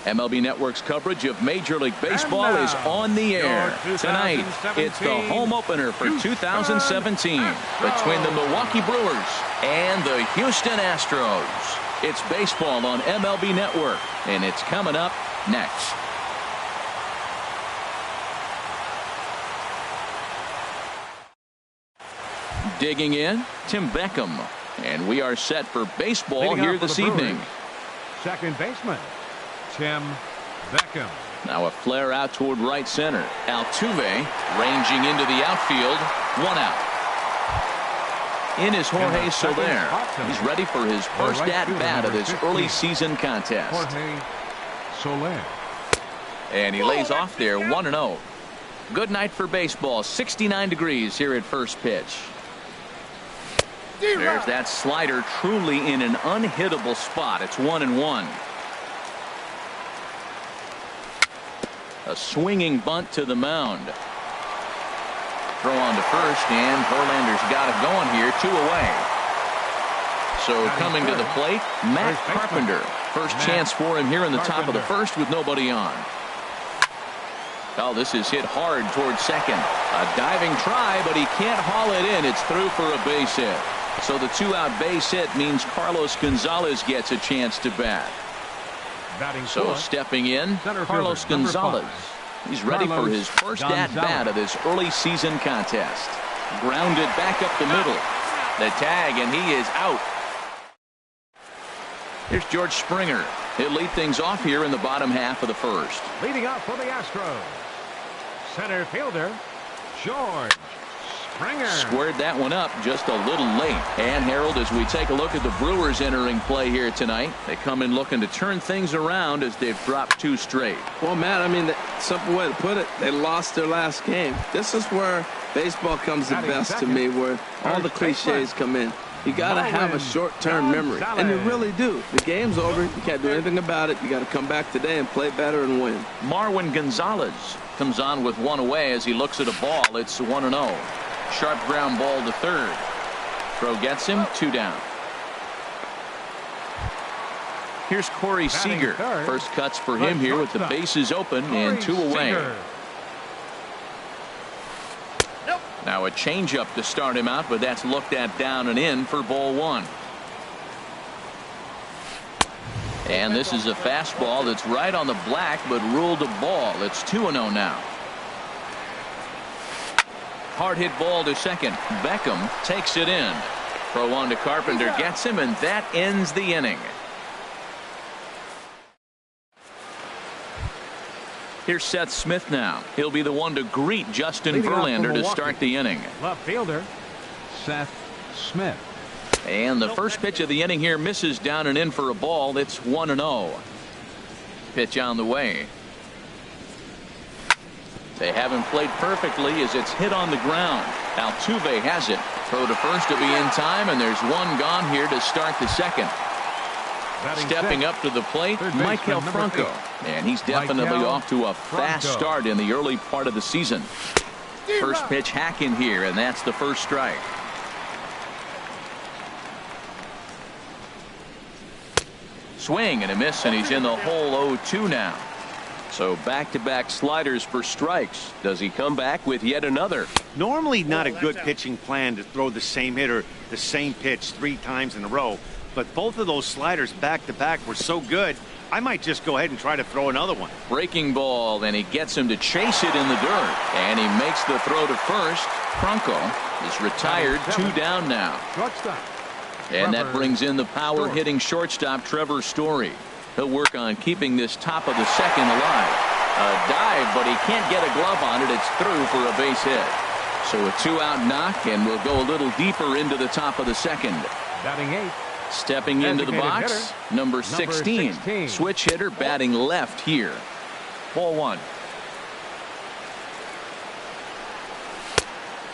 MLB Network's coverage of Major League Baseball is on the air. Tonight, it's the home opener for 2017 between the Milwaukee Brewers and the Houston Astros. It's baseball on MLB Network, and it's coming up next. Digging in, Tim Beckham. And we are set for baseball here this evening. Second baseman, Tim Beckham. Now a flare out toward right center. Altuve ranging into the outfield. One out. In is Jorge Soler. He's ready for his first at-bat of this early season contest. Jorge Soler. And he lays off there 1-0. Good night for baseball. 69 degrees here at first pitch. There's that slider truly in an unhittable spot. It's 1-1. A swinging bunt to the mound. Throw on to first, and Verlander's got it going here. 2 away. So coming to the plate, Matt Carpenter. First chance for him here in the top of the first with nobody on. Oh, this is hit hard towards second. A diving try, but he can't haul it in. It's through for a base hit. So the 2-out base hit means Carlos Gonzalez gets a chance to bat. So stepping in, Carlos Gonzalez. He's ready for his first at-bat of this early season contest. Grounded back up the middle. The tag, and he is out. Here's George Springer. He'll lead things off here in the bottom half of the first. Leading up for the Astros, center fielder, George Springer. Squared that one up just a little late. And Harold, as we take a look at the Brewers entering play here tonight, they come in looking to turn things around as they've dropped 2 straight. Well, Matt, I mean, the simple way to put it, they lost their last game. This is where baseball comes the best to me, where all the cliches come in. You got to have a short-term memory, and you really do. The game's over. You can't do anything about it. You got to come back today and play better and win. Marwin Gonzalez comes on with 1 away as he looks at a ball. It's 1-0. Sharp ground ball to third. Throw gets him. 2 down. Here's Corey Seager. First cuts for him here with the bases open and 2 away. Now a changeup to start him out, but that's looked at down and in for ball 1. And this is a fastball that's right on the black, but ruled a ball. It's 2-0 now. Hard hit ball to second. Beckham takes it in. Throw on to Carpenter, gets him, and that ends the inning. Here's Seth Smith now. He'll be the one to greet Justin Verlander to start the inning. Left fielder, Seth Smith. And the first pitch of the inning here misses down and in for a ball. It's 1-0. Pitch on the way. They haven't played perfectly as it's hit on the ground. Altuve has it. Throw to first to be in time, and there's 1 gone here to start the second. Stepping up to the plate, Maikel Franco. And he's definitely off to a fast start in the early part of the season. First pitch hack in here, and that's the first strike. Swing and a miss, and he's in the hole 0-2 now. So back-to-back sliders for strikes. Does he come back with yet another? Normally not a good pitching plan to throw the same hitter the same pitch 3 times in a row. But both of those sliders back-to-back were so good, I might just go ahead and try to throw another one. Breaking ball, and he gets him to chase it in the dirt. And he makes the throw to first. Franco is retired. 2 down now. And that brings in the power-hitting shortstop Trevor Story. He'll work on keeping this top of the second alive. A dive, but he can't get a glove on it. It's through for a base hit. So a 2-out knock, and we'll go a little deeper into the top of the second. Batting 8. Stepping into the box, number 16. Switch hitter batting left here. Ball 1.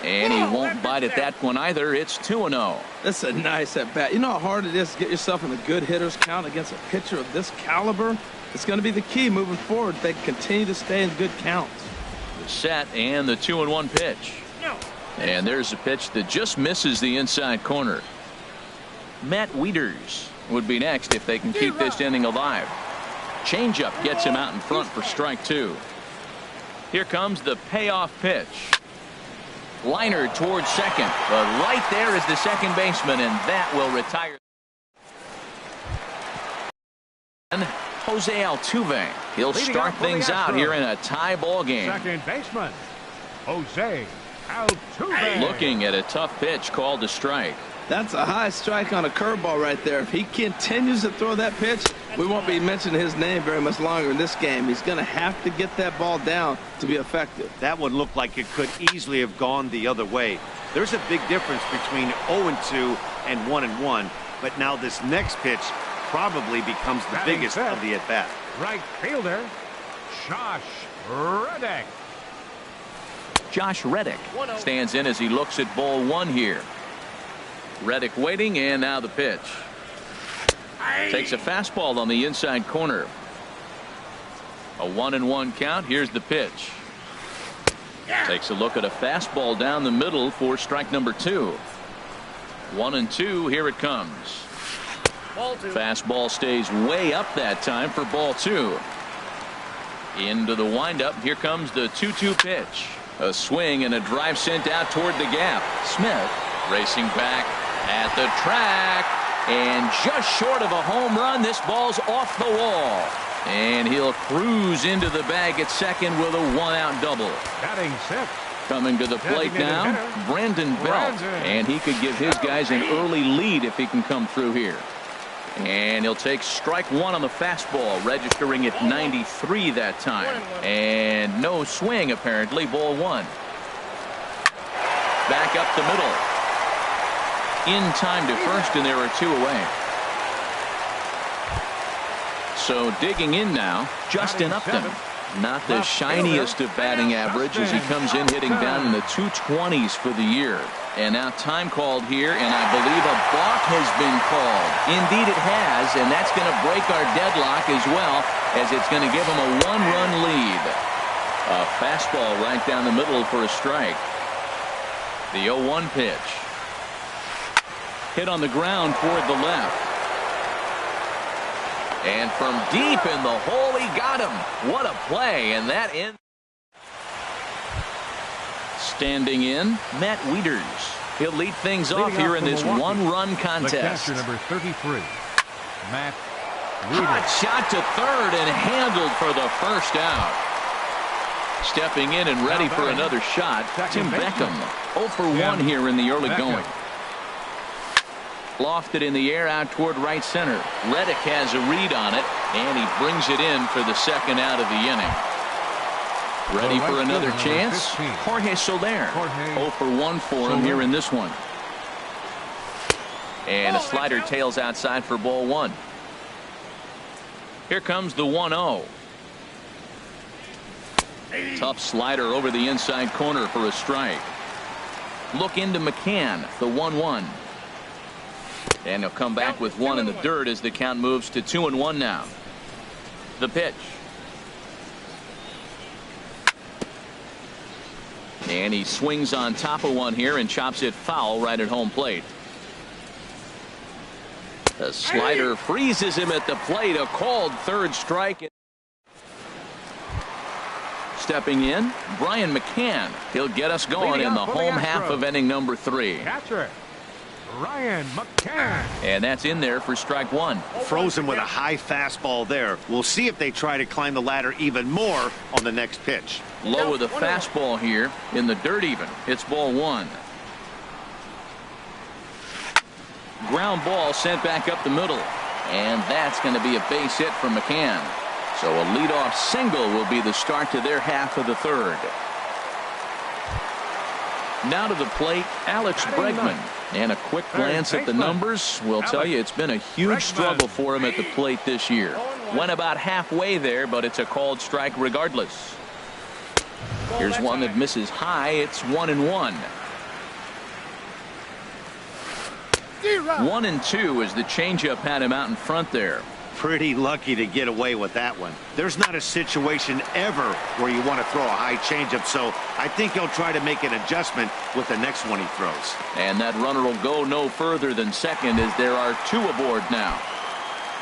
And he won't bite at that one either. It's 2-0. That's a nice at bat. You know how hard it is to get yourself in a good hitter's count against a pitcher of this caliber? It's going to be the key moving forward. They continue to stay in good counts. The set and the 2-1 pitch. And there's a pitch that just misses the inside corner. Matt Wieters would be next if they can keep this inning alive. Changeup gets him out in front for strike two. Here comes the payoff pitch. Liner towards second, but right there is the second baseman, and that will retire. And Jose Altuve, he'll start things out here in a tie ball game. Second baseman, Jose Altuve. Looking at a tough pitch called a strike. That's a high strike on a curveball right there. If he continues to throw that pitch, we won't be mentioning his name very much longer in this game. He's going to have to get that ball down to be effective. That one looked like it could easily have gone the other way. There's a big difference between 0-2 and 1-1, but now this next pitch probably becomes the biggest of the at-bat. Right fielder, Josh Reddick. Josh Reddick stands in as he looks at ball one here. Reddick waiting, and now the pitch. Takes a fastball on the inside corner. A 1-1 count. Here's the pitch. Takes a look at a fastball down the middle for strike number two. 1-2. Here it comes. Fastball stays way up that time for ball two. Into the windup. Here comes the 2-2 pitch. A swing and a drive sent out toward the gap. Smith racing back at the track, and just short of a home run. This ball's off the wall, and he'll cruise into the bag at second with a one-out double. Batting sixth. Coming to the plate now, Brandon Belt, and he could give his guys an early lead if he can come through here. And he'll take strike one on the fastball, registering at 93 that time. And no swing, apparently. Ball one. Back up the middle. In time to first, and there are two away. So digging in now, Justin Upton. Not the shiniest of batting average as he comes in hitting down in the 220s for the year. And now time called here, and I believe a balk has been called. Indeed it has, and that's going to break our deadlock as well, as it's going to give him a one-run lead. A fastball right down the middle for a strike. The 0-1 pitch. Hit on the ground toward the left. And from deep in the hole, he got him. What a play, and that ends. Standing in, Matt Wieters. He'll lead things off here in this one-run contest. The catcher, number 33, Matt Wieters. Hot shot to third and handled for the first out. Stepping in and ready for another shot, Tim Beckham. 0 for 1 here in the early going. Lofted in the air out toward right center. Reddick has a read on it, and he brings it in for the second out of the inning. Ready for another chance? Jorge Soler. 0 for 1 for him here in this one. And a slider tails outside for ball one. Here comes the 1-0. Tough slider over the inside corner for a strike. Look into McCann, the 1-1. And he'll come back with one in the dirt as the count moves to 2-1 now. The pitch. And he swings on top of one here and chops it foul right at home plate. The slider freezes him at the plate. A called third strike. Stepping in, Brian McCann. He'll get us going in the home half of inning number 3. Catcher, Ryan McCann. And that's in there for strike one. Frozen with a high fastball there. We'll see if they try to climb the ladder even more on the next pitch. Low with a fastball here in the dirt even. It's ball one. Ground ball sent back up the middle. And that's going to be a base hit from McCann. So a leadoff single will be the start to their half of the third. Now to the plate, Alex Bregman. And a quick glance at the numbers will tell you it's been a huge struggle for him at the plate this year. Went about halfway there, but it's a called strike regardless. Here's one that misses high. It's 1-1. 1-2 as the changeup had him out in front there. Pretty lucky to get away with that one. There's not a situation ever where you want to throw a high changeup, so I think he'll try to make an adjustment with the next one he throws. And that runner will go no further than second as there are two aboard now.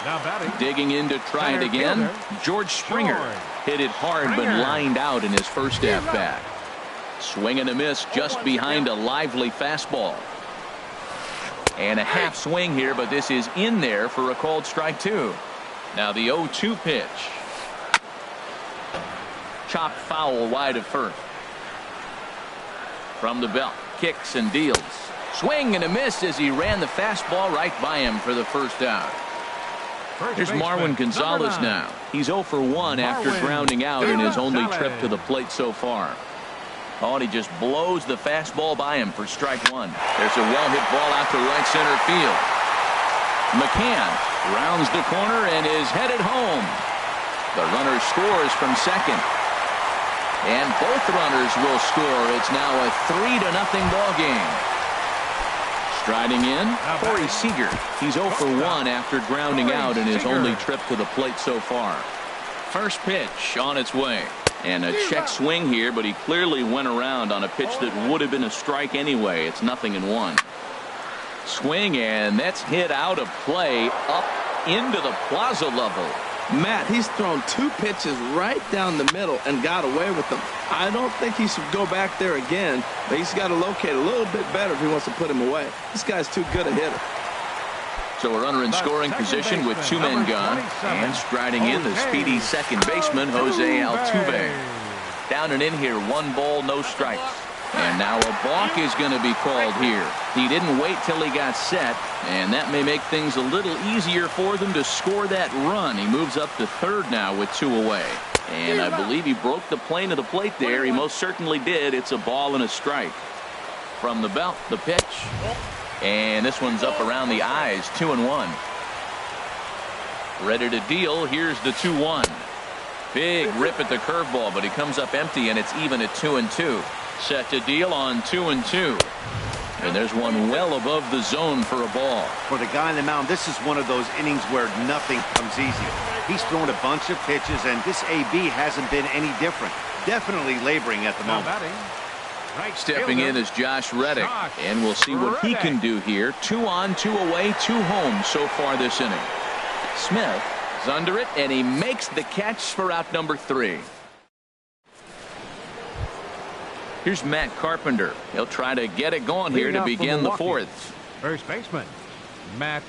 Now batting. Digging in to try it again. George Springer hit it hard but lined out in his first at bat. Swing and a miss just behind a lively fastball. And a half swing here, but this is in there for a called strike two. Now the 0-2 pitch. Chopped foul wide of first. From the belt, kicks and deals. Swing and a miss as he ran the fastball right by him for the first out. Here's Marwin Gonzalez now. He's 0 for 1 after grounding out in his only trip to the plate so far. Oh, and he just blows the fastball by him for strike one. There's a well-hit ball out to right center field. McCann rounds the corner and is headed home. The runner scores from second. And both runners will score. It's now a 3-0 ball game. Striding in, Corey Seager. He's 0 for 1 after grounding out in his only trip to the plate so far. First pitch on its way. And a check swing here, but he clearly went around on a pitch that would have been a strike anyway. It's 0-1. Swing, and that's hit out of play up into the plaza level. Matt, he's thrown 2 pitches right down the middle and got away with them. I don't think he should go back there again, but he's got to locate a little bit better if he wants to put him away. This guy's too good a hitter. So a runner in scoring position with 2 men gone, and striding in the speedy second baseman Jose Altuve. Down and in here, 1 ball, no strikes. And now a balk is going to be called here. He didn't wait till he got set, and that may make things a little easier for them to score that run. He moves up to third now with 2 away. And I believe he broke the plane of the plate there. He most certainly did. It's a ball and a strike. From the belt, the pitch. And this one's up around the eyes, 2-1. Ready to deal. Here's the 2-1. Big rip at the curveball, but he comes up empty, and it's even at 2-2. Set to deal on 2-2. And there's one well above the zone for a ball. For the guy on the mound, this is one of those innings where nothing comes easy. He's thrown a bunch of pitches, and this AB hasn't been any different. Definitely laboring at the moment. Stepping in is Josh Reddick, and we'll see what he can do here. 2 on, 2 away, 2 home so far this inning. Smith is under it, and he makes the catch for out number 3. Here's Matt Carpenter. He'll try to get it going here to begin the 4th. First baseman, Matt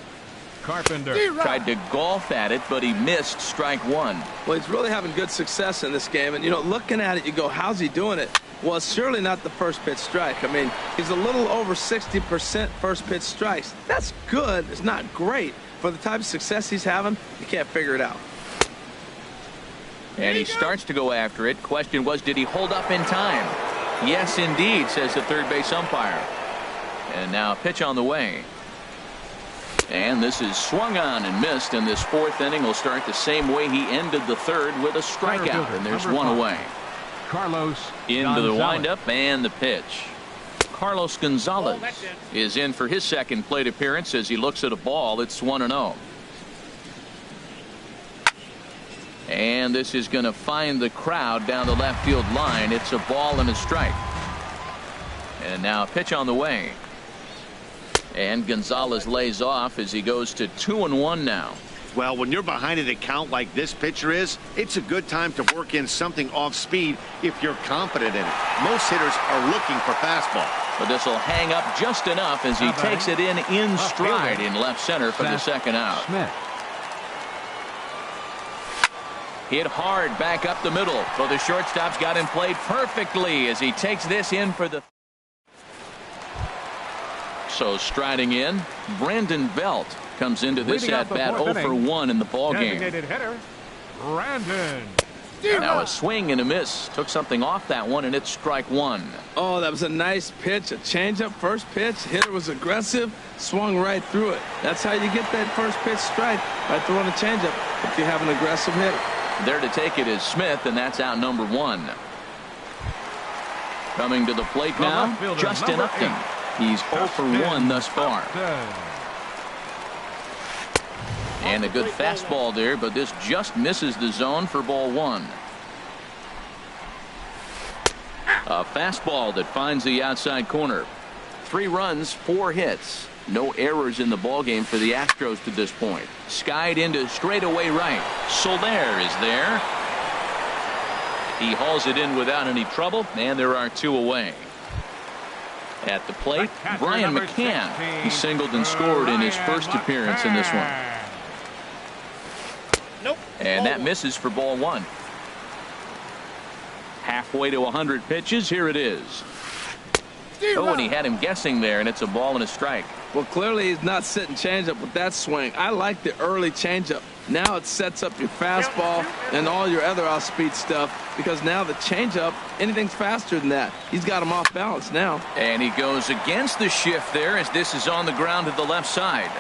Carpenter. Tried to golf at it, but he missed strike 1. Well, he's really having good success in this game. And, you know, looking at it, you go, how's he doing it? Well, it's surely not the first pitch strike. I mean, he's a little over 60% first pitch strikes. That's good. It's not great. For the type of success he's having, you can't figure it out. And he starts to go after it. Question was, did he hold up in time? Yes, indeed, says the third base umpire. And now a pitch on the way. And this is swung on and missed, and this 4th inning will start the same way he ended the 3rd with a strikeout, and there's 1 away. Carlos into Gonzalez. the windup and the pitch. Carlos Gonzalez is in for his second plate appearance as he looks at a ball. It's 1-0. And this is going to find the crowd down the left field line. It's a ball and a strike. And now a pitch on the way. And Gonzalez lays off as he goes to 2-1 now. Well, when you're behind an account like this pitcher is, it's a good time to work in something off speed if you're confident in it. Most hitters are looking for fastball. But this will hang up just enough as he takes it in stride in left center for the second out. Smith. Hit hard back up the middle. So the shortstop's got him played perfectly as he takes this in for the. So striding in, Brandon Belt comes into this at bat 0 for 1 in the ball game. Designated hitter, Brandon. Now a swing and a miss. Took something off that one, and it's strike 1. Oh, that was a nice pitch. A changeup first pitch. Hitter was aggressive. Swung right through it. That's how you get that first pitch strike, by throwing a changeup if you have an aggressive hitter. There to take it is Smith, and that's out number 1. Coming to the plate now, Justin Upton. He's 0 for 1 thus far. And a good fastball there, but this just misses the zone for ball 1. A fastball that finds the outside corner. 3 runs, 4 hits. No errors in the ballgame for the Astros to this point. Skied into straightaway right. Soler is there. He hauls it in without any trouble, and there are 2 away. At the plate, Brian McCann. He singled and scored in his first appearance in this one. Nope. And that misses for ball 1. Halfway to 100 pitches. Here it is. Oh, and he had him guessing there, and it's a ball and a strike. Well, clearly he's not sitting changeup with that swing. I like the early changeup. Now it sets up your fastball and all your other off-speed stuff, because now the changeup, anything's faster than that. He's got him off balance now. And he goes against the shift there as this is on the ground to the left side.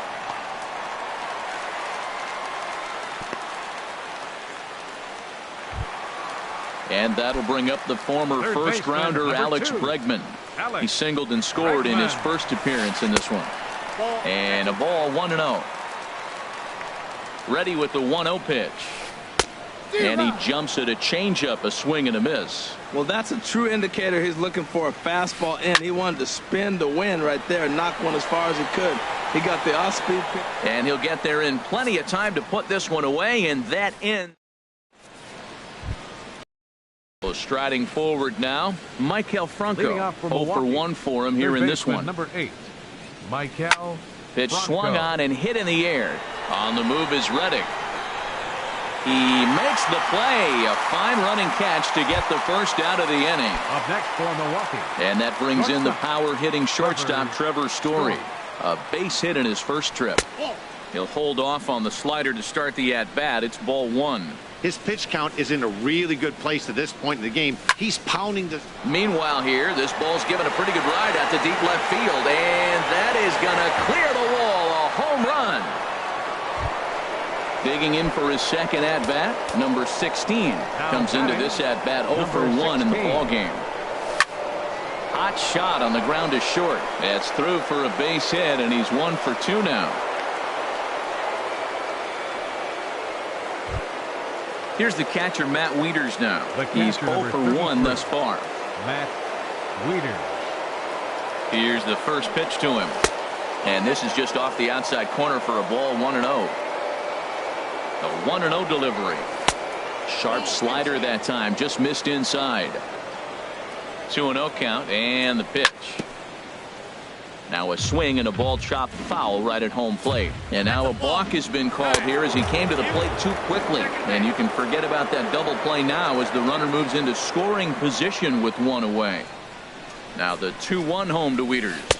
And that'll bring up the former first-rounder Alex Bregman. He singled and scored in his first appearance in this one. And a ball 1-0. Ready with the 1-0 pitch. And he jumps at a changeup, a swing and a miss. Well, that's a true indicator he's looking for a fastball in. He wanted to spin the wind right there and knock one as far as he could. He got the off-speed pitch. And he'll get there in plenty of time to put this one away, and that ends. Striding forward now, Maikel Franco. 0 for 1 for him here in this one. Number 8, Maikel Pitch Franco. swung on and hit in the air. On the move is Reddick. He makes the play. A fine running catch to get the first out of the inning. Up next for Milwaukee. And that brings in the power hitting shortstop Trevor Story. A base hit in his first trip. He'll hold off on the slider to start the at-bat. It's ball 1. His pitch count is in a really good place at this point in the game. He's pounding the... Meanwhile here, this ball's given a pretty good ride out to deep left field, and that is going to clear the wall. A home run. Digging in for his second at-bat, number 16 comes into this at-bat 0 for 1 in the ballgame. Hot shot on the ground is short. That's through for a base hit, and he's 1 for 2 now. Here's the catcher, Matt Wieters now. He's 0 for 1 thus far. Matt Wieters. Here's the first pitch to him. And this is just off the outside corner for a ball 1-0. A 1-0 delivery. Sharp slider that time. Just missed inside. 2-0 count and the pitch. Now a swing and a ball chopped foul right at home plate. And now a balk has been called here as he came to the plate too quickly. And you can forget about that double play now as the runner moves into scoring position with 1 away. Now the 2-1 home to Wieters.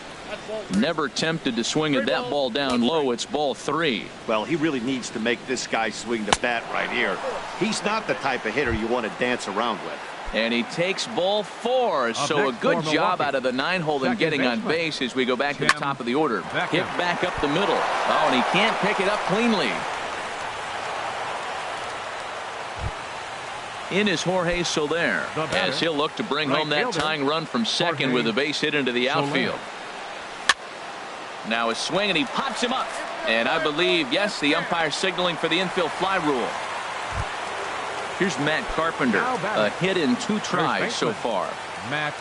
Never tempted to swing at that ball down low. It's ball 3. Well, he really needs to make this guy swing the bat right here. He's not the type of hitter you want to dance around with. And he takes ball 4. So a good job out of the 9-hole in getting on base as we go back to the top of the order. Hit back up the middle. Oh, and he can't pick it up cleanly. In is Jorge Soler as he'll look to bring home that tying run from second with a base hit into the outfield. Now a swing and he pops him up. And I believe, yes, the umpire signaling for the infield fly rule. Here's Matt Carpenter. A hit in 2 tries so far. Matt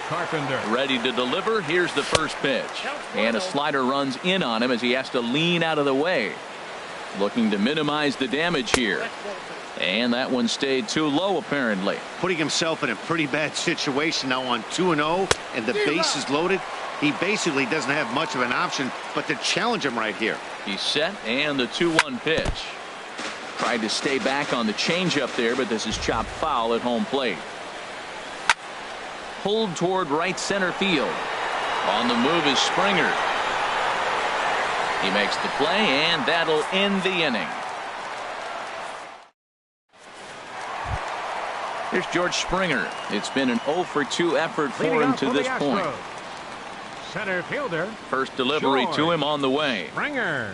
Carpenter. Ready to deliver. Here's the first pitch. And a slider runs in on him as he has to lean out of the way. Looking to minimize the damage here. And that one stayed too low apparently. Putting himself in a pretty bad situation now on 2-0 and the base is loaded. He basically doesn't have much of an option but to challenge him right here. He's set and the 2-1 pitch. Tried to stay back on the changeup there, but this is chopped foul at home plate. Pulled toward right center field. On the move is Springer. He makes the play, and that'll end the inning. Here's George Springer. It's been an 0 for 2 effort for him to this point. Center fielder. First delivery to him on the way. Springer.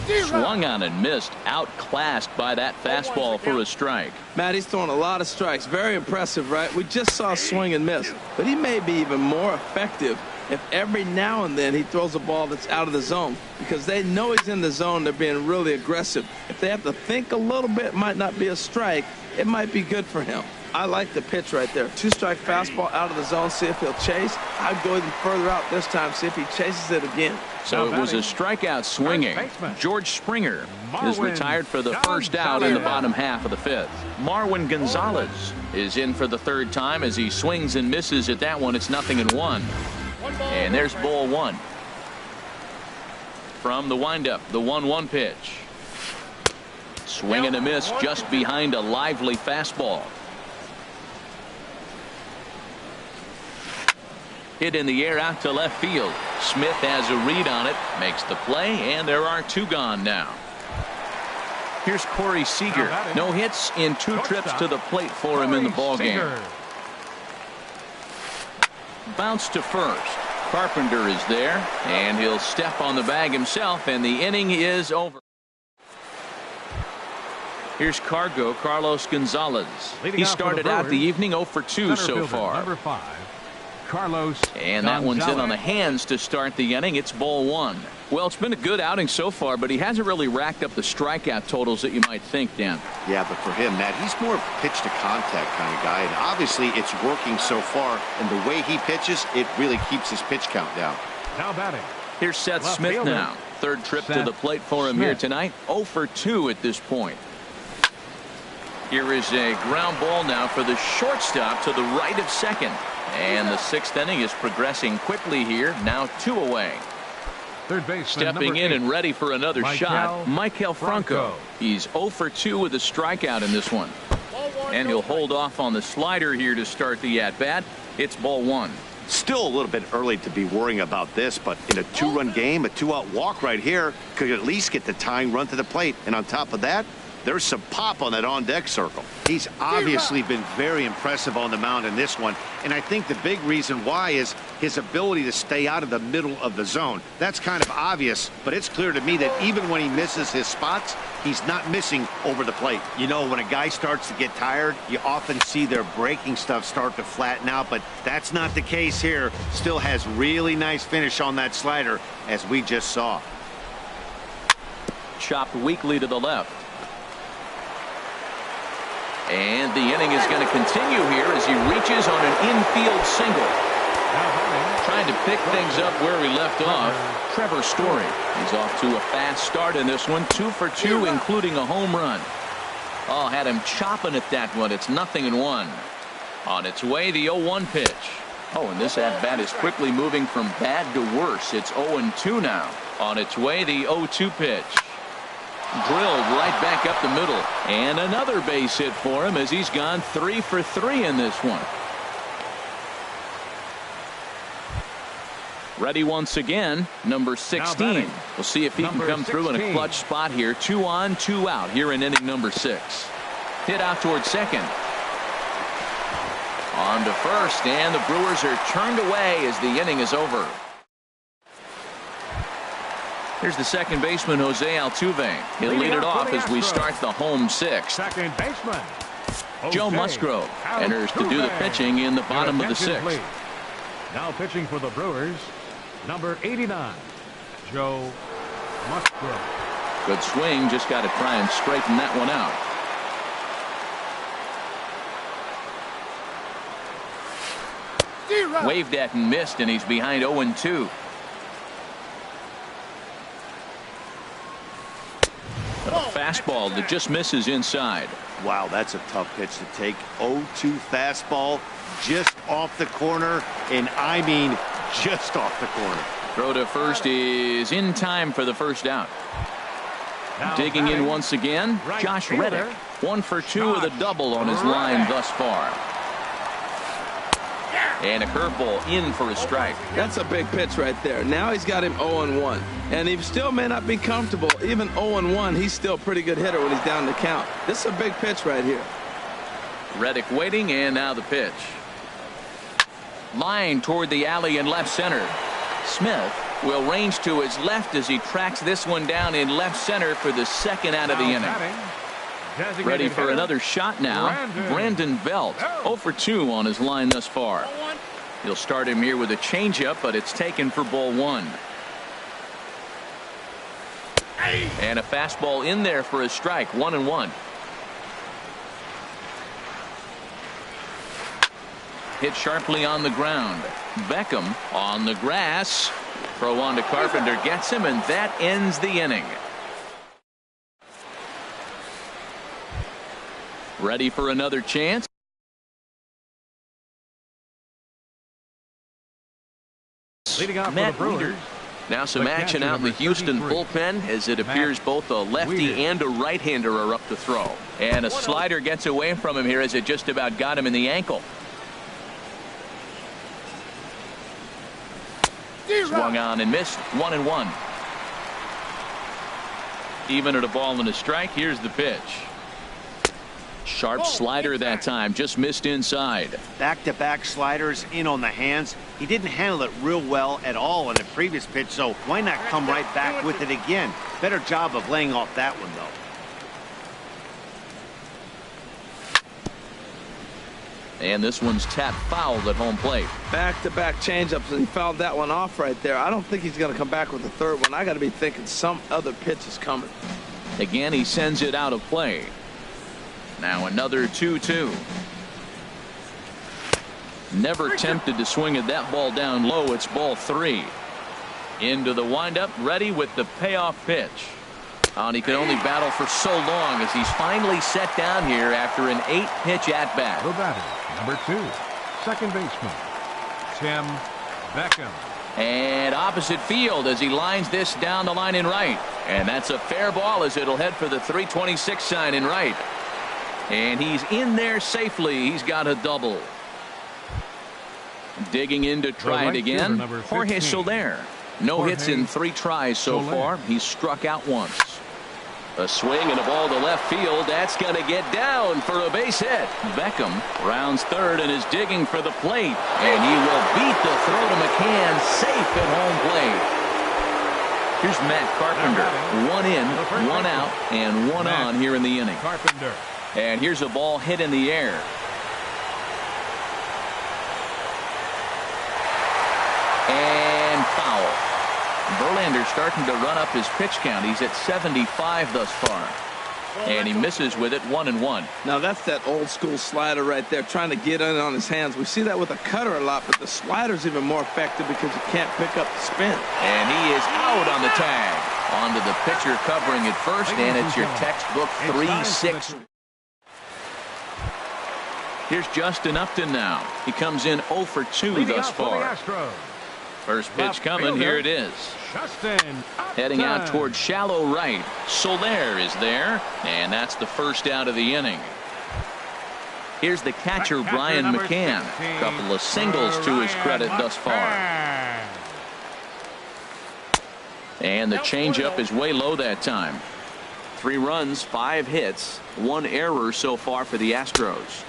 Swung on and missed. Outclassed by that fastball for a strike. Matt, he's throwing a lot of strikes. Very impressive, right? We just saw swing and miss. But he may be even more effective if every now and then he throws a ball that's out of the zone, because they know he's in the zone. They're being really aggressive. If they have to think a little bit, it might not be a strike. It might be good for him. I like the pitch right there. 2-strike fastball out of the zone. See if he'll chase. I'd go even further out this time. See if he chases it again. So it was a strikeout swinging. George Springer is retired for the first out in the bottom half of the fifth. Marwin Gonzalez is in for the third time as he swings and misses at that one. It's 0-1. And there's ball one. From the windup, the 1-1 pitch. Swing and a miss just behind a lively fastball. Hit in the air out to left field. Smith has a read on it, makes the play, and there are two gone now. Here's Corey Seager. No hits in 2 trips to the plate for him in the ballgame. Bounce to first. Carpenter is there, and he'll step on the bag himself, and the inning is over. Here's Carlos Gonzalez. He started out the evening 0 for 2 so far. Number 5. Carlos and that one's in on the hands to start the inning. It's ball one. Well, it's been a good outing so far, but he hasn't really racked up the strikeout totals that you might think, Dan. Yeah, but for him, Matt, he's more pitch to contact kind of guy, and obviously it's working so far, and the way he pitches, it really keeps his pitch count down. Now batting. Here's Seth Left Smith fielder. now. Third trip Seth to the plate for him Smith. here tonight. 0 for 2 at this point. Here is a ground ball now for the shortstop to the right of second. And the 6th inning is progressing quickly here. Now 2 away. Third baseman, Stepping in 8. and ready for another shot, Michael Franco. He's 0 for 2 with a strikeout in this one. And he'll hold off on the slider here to start the at-bat. It's ball one. Still a little bit early to be worrying about this, but in a 2-run game, a 2-out walk right here could at least get the tying run to the plate. And on top of that, there's some pop on that on-deck circle. He's obviously been very impressive on the mound in this one, and I think the big reason why is his ability to stay out of the middle of the zone. That's kind of obvious, but it's clear to me that even when he misses his spots, he's not missing over the plate. You know, when a guy starts to get tired, you often see their breaking stuff start to flatten out, but that's not the case here. Still has really nice finish on that slider, as we just saw. Chopped weakly to the left. And the inning is going to continue here as he reaches on an infield single. Trying to pick things up where we left off. Trevor Story. He's off to a fast start in this one. 2 for 2, including a home run. Oh, had him chopping at that one. It's 0-1. On its way, the 0-1 pitch. Oh, and this at-bat is quickly moving from bad to worse. It's 0-2 now. On its way, the 0-2 pitch. Drilled right back up the middle. And another base hit for him as he's gone 3 for 3 in this one. Ready once again, number 16. We'll see if he can come through in a clutch spot here. 2 on, 2 out here in inning number 6. Hit out towards second. On to first, and the Brewers are turned away as the inning is over. Here's the second baseman, Jose Altuve. He'll lead it off as we start the home 6th. Second baseman, Joe Musgrove enters to do the pitching in the bottom of the 6th. Now pitching for the Brewers, number 89, Joe Musgrove. Good swing, just got to try and straighten that one out. Waved at and missed, and he's behind 0-2. Fastball that just misses inside. Wow, that's a tough pitch to take. 0-2 fastball just off the corner, and I mean just off the corner. Throw to first is in time for the first out. Now Digging in once again, right Josh fielder. Reddick. 1 for 2 with a double on his line thus far. And a curveball in for a strike. That's a big pitch right there. Now he's got him 0-1. And he still may not be comfortable. Even 0-1, he's still a pretty good hitter when he's down the count. This is a big pitch right here. Reddick waiting, and now the pitch. Line toward the alley in left center. Smith will range to his left as he tracks this one down in left center for the second out of the inning. Ready for another shot now. Brandon Belt, 0 for 2 on his line thus far. He'll start him here with a changeup, but it's taken for ball one. And a fastball in there for a strike. 1-1. Hit sharply on the ground. Beckham on the grass. Throw on to Carpenter, gets him, and that ends the inning. Ready for another chance. Leading off for the Brewers. Now some action out in the Houston bullpen as it appears both a lefty and a right-hander are up to throw. And a slider gets away from him here as it just about got him in the ankle. Swung on and missed. 1-1. Even at a ball and a strike. Here's the pitch. Sharp slider that time, just missed inside. Back-to-back sliders in on the hands. He didn't handle it real well at all in the previous pitch, so why not come right back with it again? Better job of laying off that one, though. And this one's tapped foul at home plate. Back-to-back changeups, and he fouled that one off right there. I don't think he's going to come back with the third one. I got to be thinking some other pitch is coming. Again, he sends it out of play. Now another 2-2. Never tempted to swing at that ball down low. It's ball 3. Into the windup, ready with the payoff pitch. And he could only battle for so long as he's finally set down here after an 8-pitch at-bat. The batter, number 2, second baseman, Tim Beckham. And opposite field as he lines this down the line in right. And that's a fair ball as it'll head for the 326 sign in right. And he's in there safely. He's got a double. Digging in to try it again. Jorge Soler. No hits in 3 tries so far. He's struck out once. A swing and a ball to left field. That's going to get down for a base hit. Beckham rounds third and is digging for the plate. And he will beat the throw to McCann safe at home plate. Here's Matt Carpenter. 1 in, 1 out, and 1 on here in the inning. Carpenter. And here's a ball hit in the air. And foul. Verlander's starting to run up his pitch count. He's at 75 thus far. And he misses with it. 1-1. Now that's that old school slider right there, trying to get in on his hands. We see that with a cutter a lot, but the slider's even more effective because you can't pick up the spin. And he is out on the tag. Onto the pitcher covering at first, and it's your textbook 3-6. Here's Justin Upton now. He comes in 0 for 2 thus far. First pitch coming. Here it is. Heading out toward shallow right. Soler is there, and that's the first out of the inning. Here's the catcher, Brian McCann. A couple of singles to his credit thus far. And the changeup is way low that time. 3 runs, 5 hits, 1 error so far for the Astros.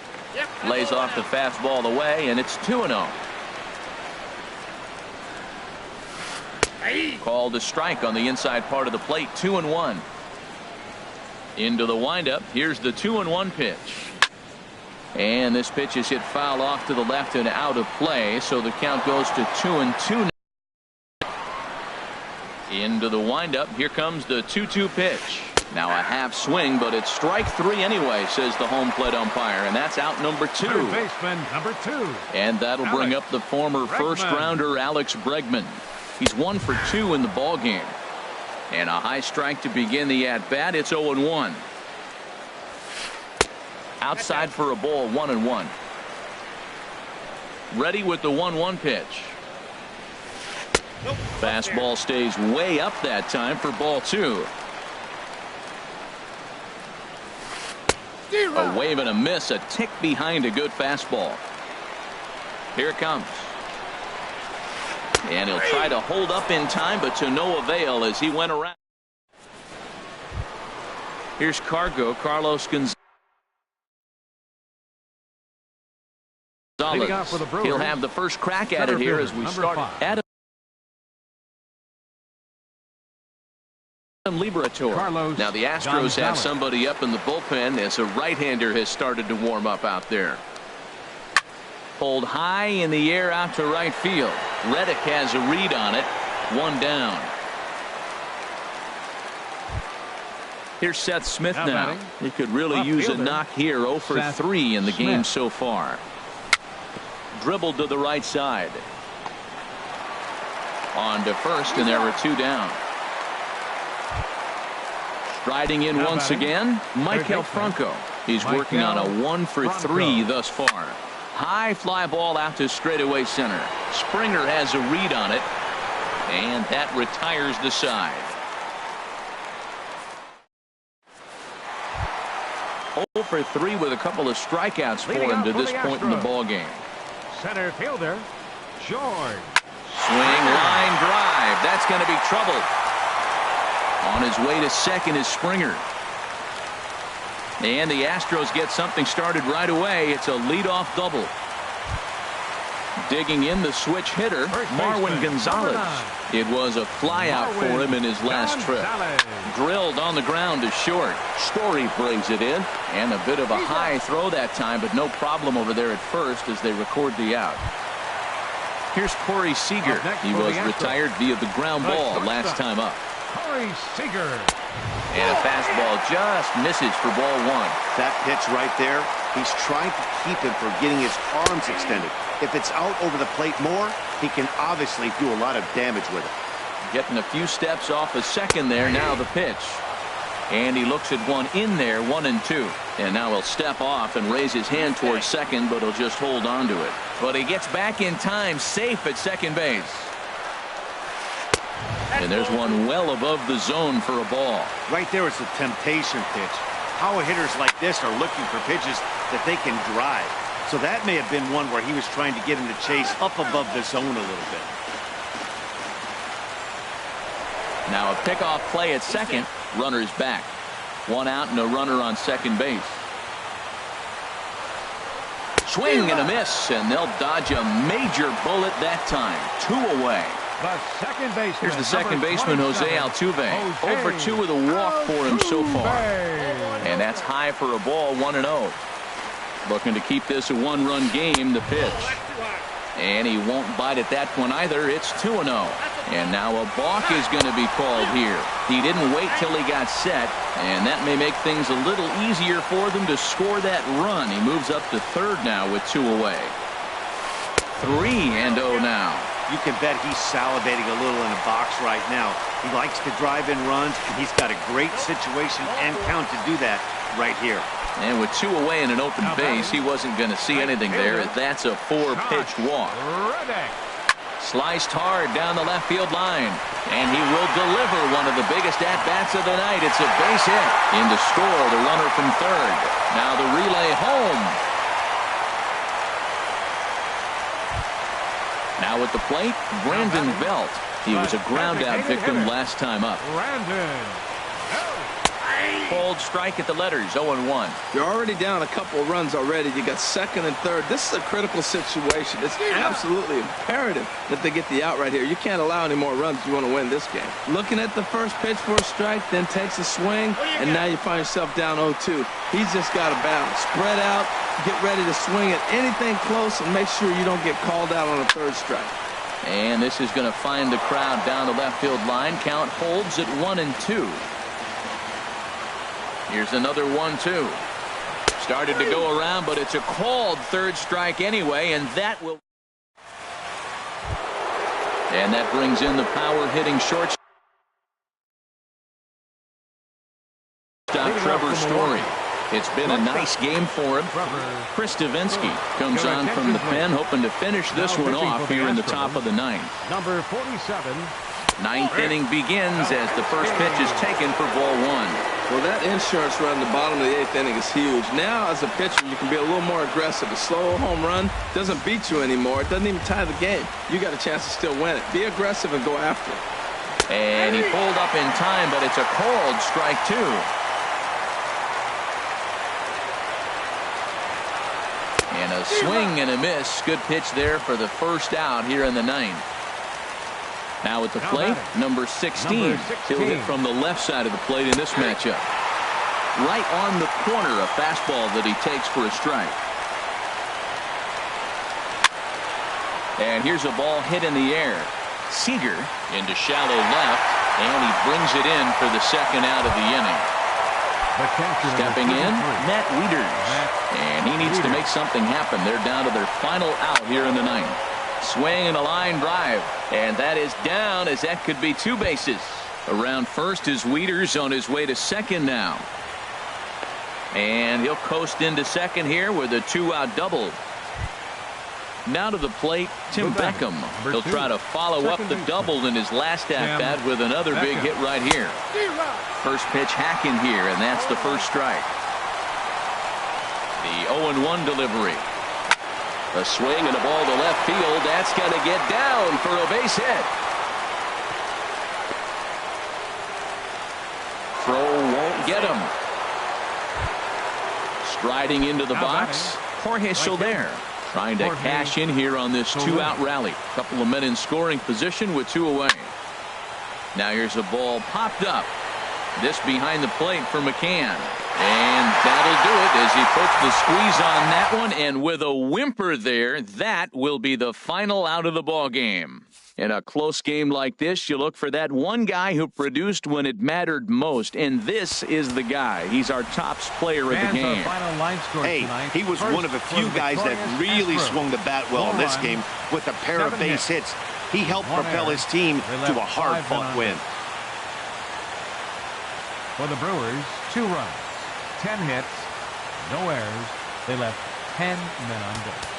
Lays off the fastball away, and it's 2-0. Called a strike on the inside part of the plate. 2-1. Into the windup. Here's the 2-1 pitch. And this pitch is hit foul off to the left and out of play, so the count goes to 2-2. Into the windup. Here comes the 2-2 pitch. Now a half swing, but it's strike 3 anyway, says the home plate umpire, and that's out number 2. Third baseman, number 2. And that'll bring up the former first-rounder Alex Bregman. He's 1 for 2 in the ball game. And a high strike to begin the at-bat. It's 0-1. Outside for a ball. 1-1. Ready with the 1-1 pitch. Fastball stays way up that time for ball 2. A wave and a miss, a tick behind a good fastball. Here it comes. And he'll try to hold up in time, but to no avail as he went around. Here's Carlos Gonzalez. He'll have the first crack at it here as we start. Adam Liberator. Now the Astros have somebody up in the bullpen as a right-hander has started to warm up out there. Pulled high in the air out to right field. Reddick has a read on it. One down. Here's Seth Smith now. He could really use a knock here. 0 for 3 in the game so far. Dribbled to the right side. On to first, and there were 2 down. Striding in once again, Michael Franco. He's working on a 1 for 3 thus far. High fly ball out to straightaway center. Springer has a read on it, and that retires the side. 0 for 3 with a couple of strikeouts for him to this point in the ball game. Center fielder, George. Swing, line drive. That's going to be trouble. On his way to second is Springer. And the Astros get something started right away. It's a leadoff double. Digging in the switch hitter, Marwin Gonzalez. It was a flyout for him in his last trip. Drilled on the ground to short. Story brings it in. And a bit of a high throw that time, but no problem over there at first as they record the out. Here's Corey Seager. He was retired via the ground ball last time up. Corey Seager. And a fastball just misses for ball 1. That pitch right there, he's trying to keep him from getting his arms extended. If it's out over the plate more, he can obviously do a lot of damage with it. Getting a few steps off a second there. Now the pitch. And he looks at one in there, 1 and 2. And now he'll step off and raise his hand towards second, but he'll just hold on to it. But he gets back in time, safe at second base. And there's one well above the zone for a ball. Right there is a temptation pitch. Power hitters like this are looking for pitches that they can drive. So that may have been one where he was trying to get him to chase up above the zone a little bit. Now a pickoff play at second. Runner's back. 1 out and a runner on second base. Swing and a miss, and they'll dodge a major bullet that time. 2 away. Here's the second baseman, Jose Altuve. 0 for 2 with a walk for him so far. And that's high for a ball, 1-0. Looking to keep this a 1-run game, the pitch. And he won't bite at that one either. It's 2-0. And now a balk is going to be called here. He didn't wait till he got set, and that may make things a little easier for them to score that run. He moves up to third now with 2 away. 3-0 now. You can bet he's salivating a little in the box right now. He likes to drive in runs, and he's got a great situation and count to do that right here. And with 2 away in an open base, he wasn't going to see anything there. That's a 4-pitch walk. Sliced hard down the left field line. And he will deliver one of the biggest at-bats of the night. It's a base hit. In to score the runner from third. Now the relay home. Now at the plate, Brandon Belt. He was a ground-out victim last time up. Called strike at the letters, 0-1. You're already down a couple of runs already. You got second and third. This is a critical situation. It's absolutely imperative that they get the out right here. You can't allow any more runs if you want to win this game. Looking at the first pitch for a strike, then takes a swing, and now you find yourself down 0-2. He's just got to balance. Spread out, get ready to swing at anything close, and make sure you don't get called out on a third strike. And this is going to find the crowd down the left field line. Count holds at 1-2. Here's another 1-2. Started to go around, but it's a called third strike anyway, and that will. And that brings in the power-hitting shortstop, Trevor Story. It's been a nice game for him. Chris Davinsky comes on from the pen, hoping to finish this one off here in the top of the ninth. Number 47. Ninth inning begins as the first pitch is taken for ball 1. Well, that insurance run in the bottom of the 8th inning is huge. Now, as a pitcher, you can be a little more aggressive. A slow home run doesn't beat you anymore. It doesn't even tie the game. You got a chance to still win it. Be aggressive and go after it. And he pulled up in time, but it's a called strike 2. And a swing and a miss. Good pitch there for the first out here in the ninth. Now at the plate, number 16. He'll hit from the left side of the plate in this matchup. Right on the corner, a fastball that he takes for a strike. And here's a ball hit in the air. Seager into shallow left, and he brings it in for the second out of the inning. Stepping in, Matt Wieters. And he needs to make something happen. They're down to their final out here in the ninth. Swing and a line drive. And that is down, as that could be 2 bases. Around first is Wieters on his way to second now. And he'll coast into second here with a 2-out double. Now to the plate, Tim Beckham. He'll try to follow up the double in his last at-bat with another big hit right here. First pitch hacking here, and that's the first strike. The 0-1 delivery. A swing and a ball to left field. That's going to get down for a base hit. Throw won't get him. Striding into the box, Jorge Soler. Trying to cash in here on this 2-out rally. Couple of men in scoring position with 2 away. Now here's a ball popped up. This behind the plate for McCann. And that'll do it as he puts the squeeze on that one. And with a whimper there, that will be the final out of the ball game. In a close game like this, you look for that one guy who produced when it mattered most. And this is the guy. He's our top player of the game. Hey, he was one of a few guys that really swung the bat well in this game with a pair of base hits. He helped propel his team to a hard-fought win. For the Brewers, 2 runs, 10 hits, no errors. They left 10 men on base.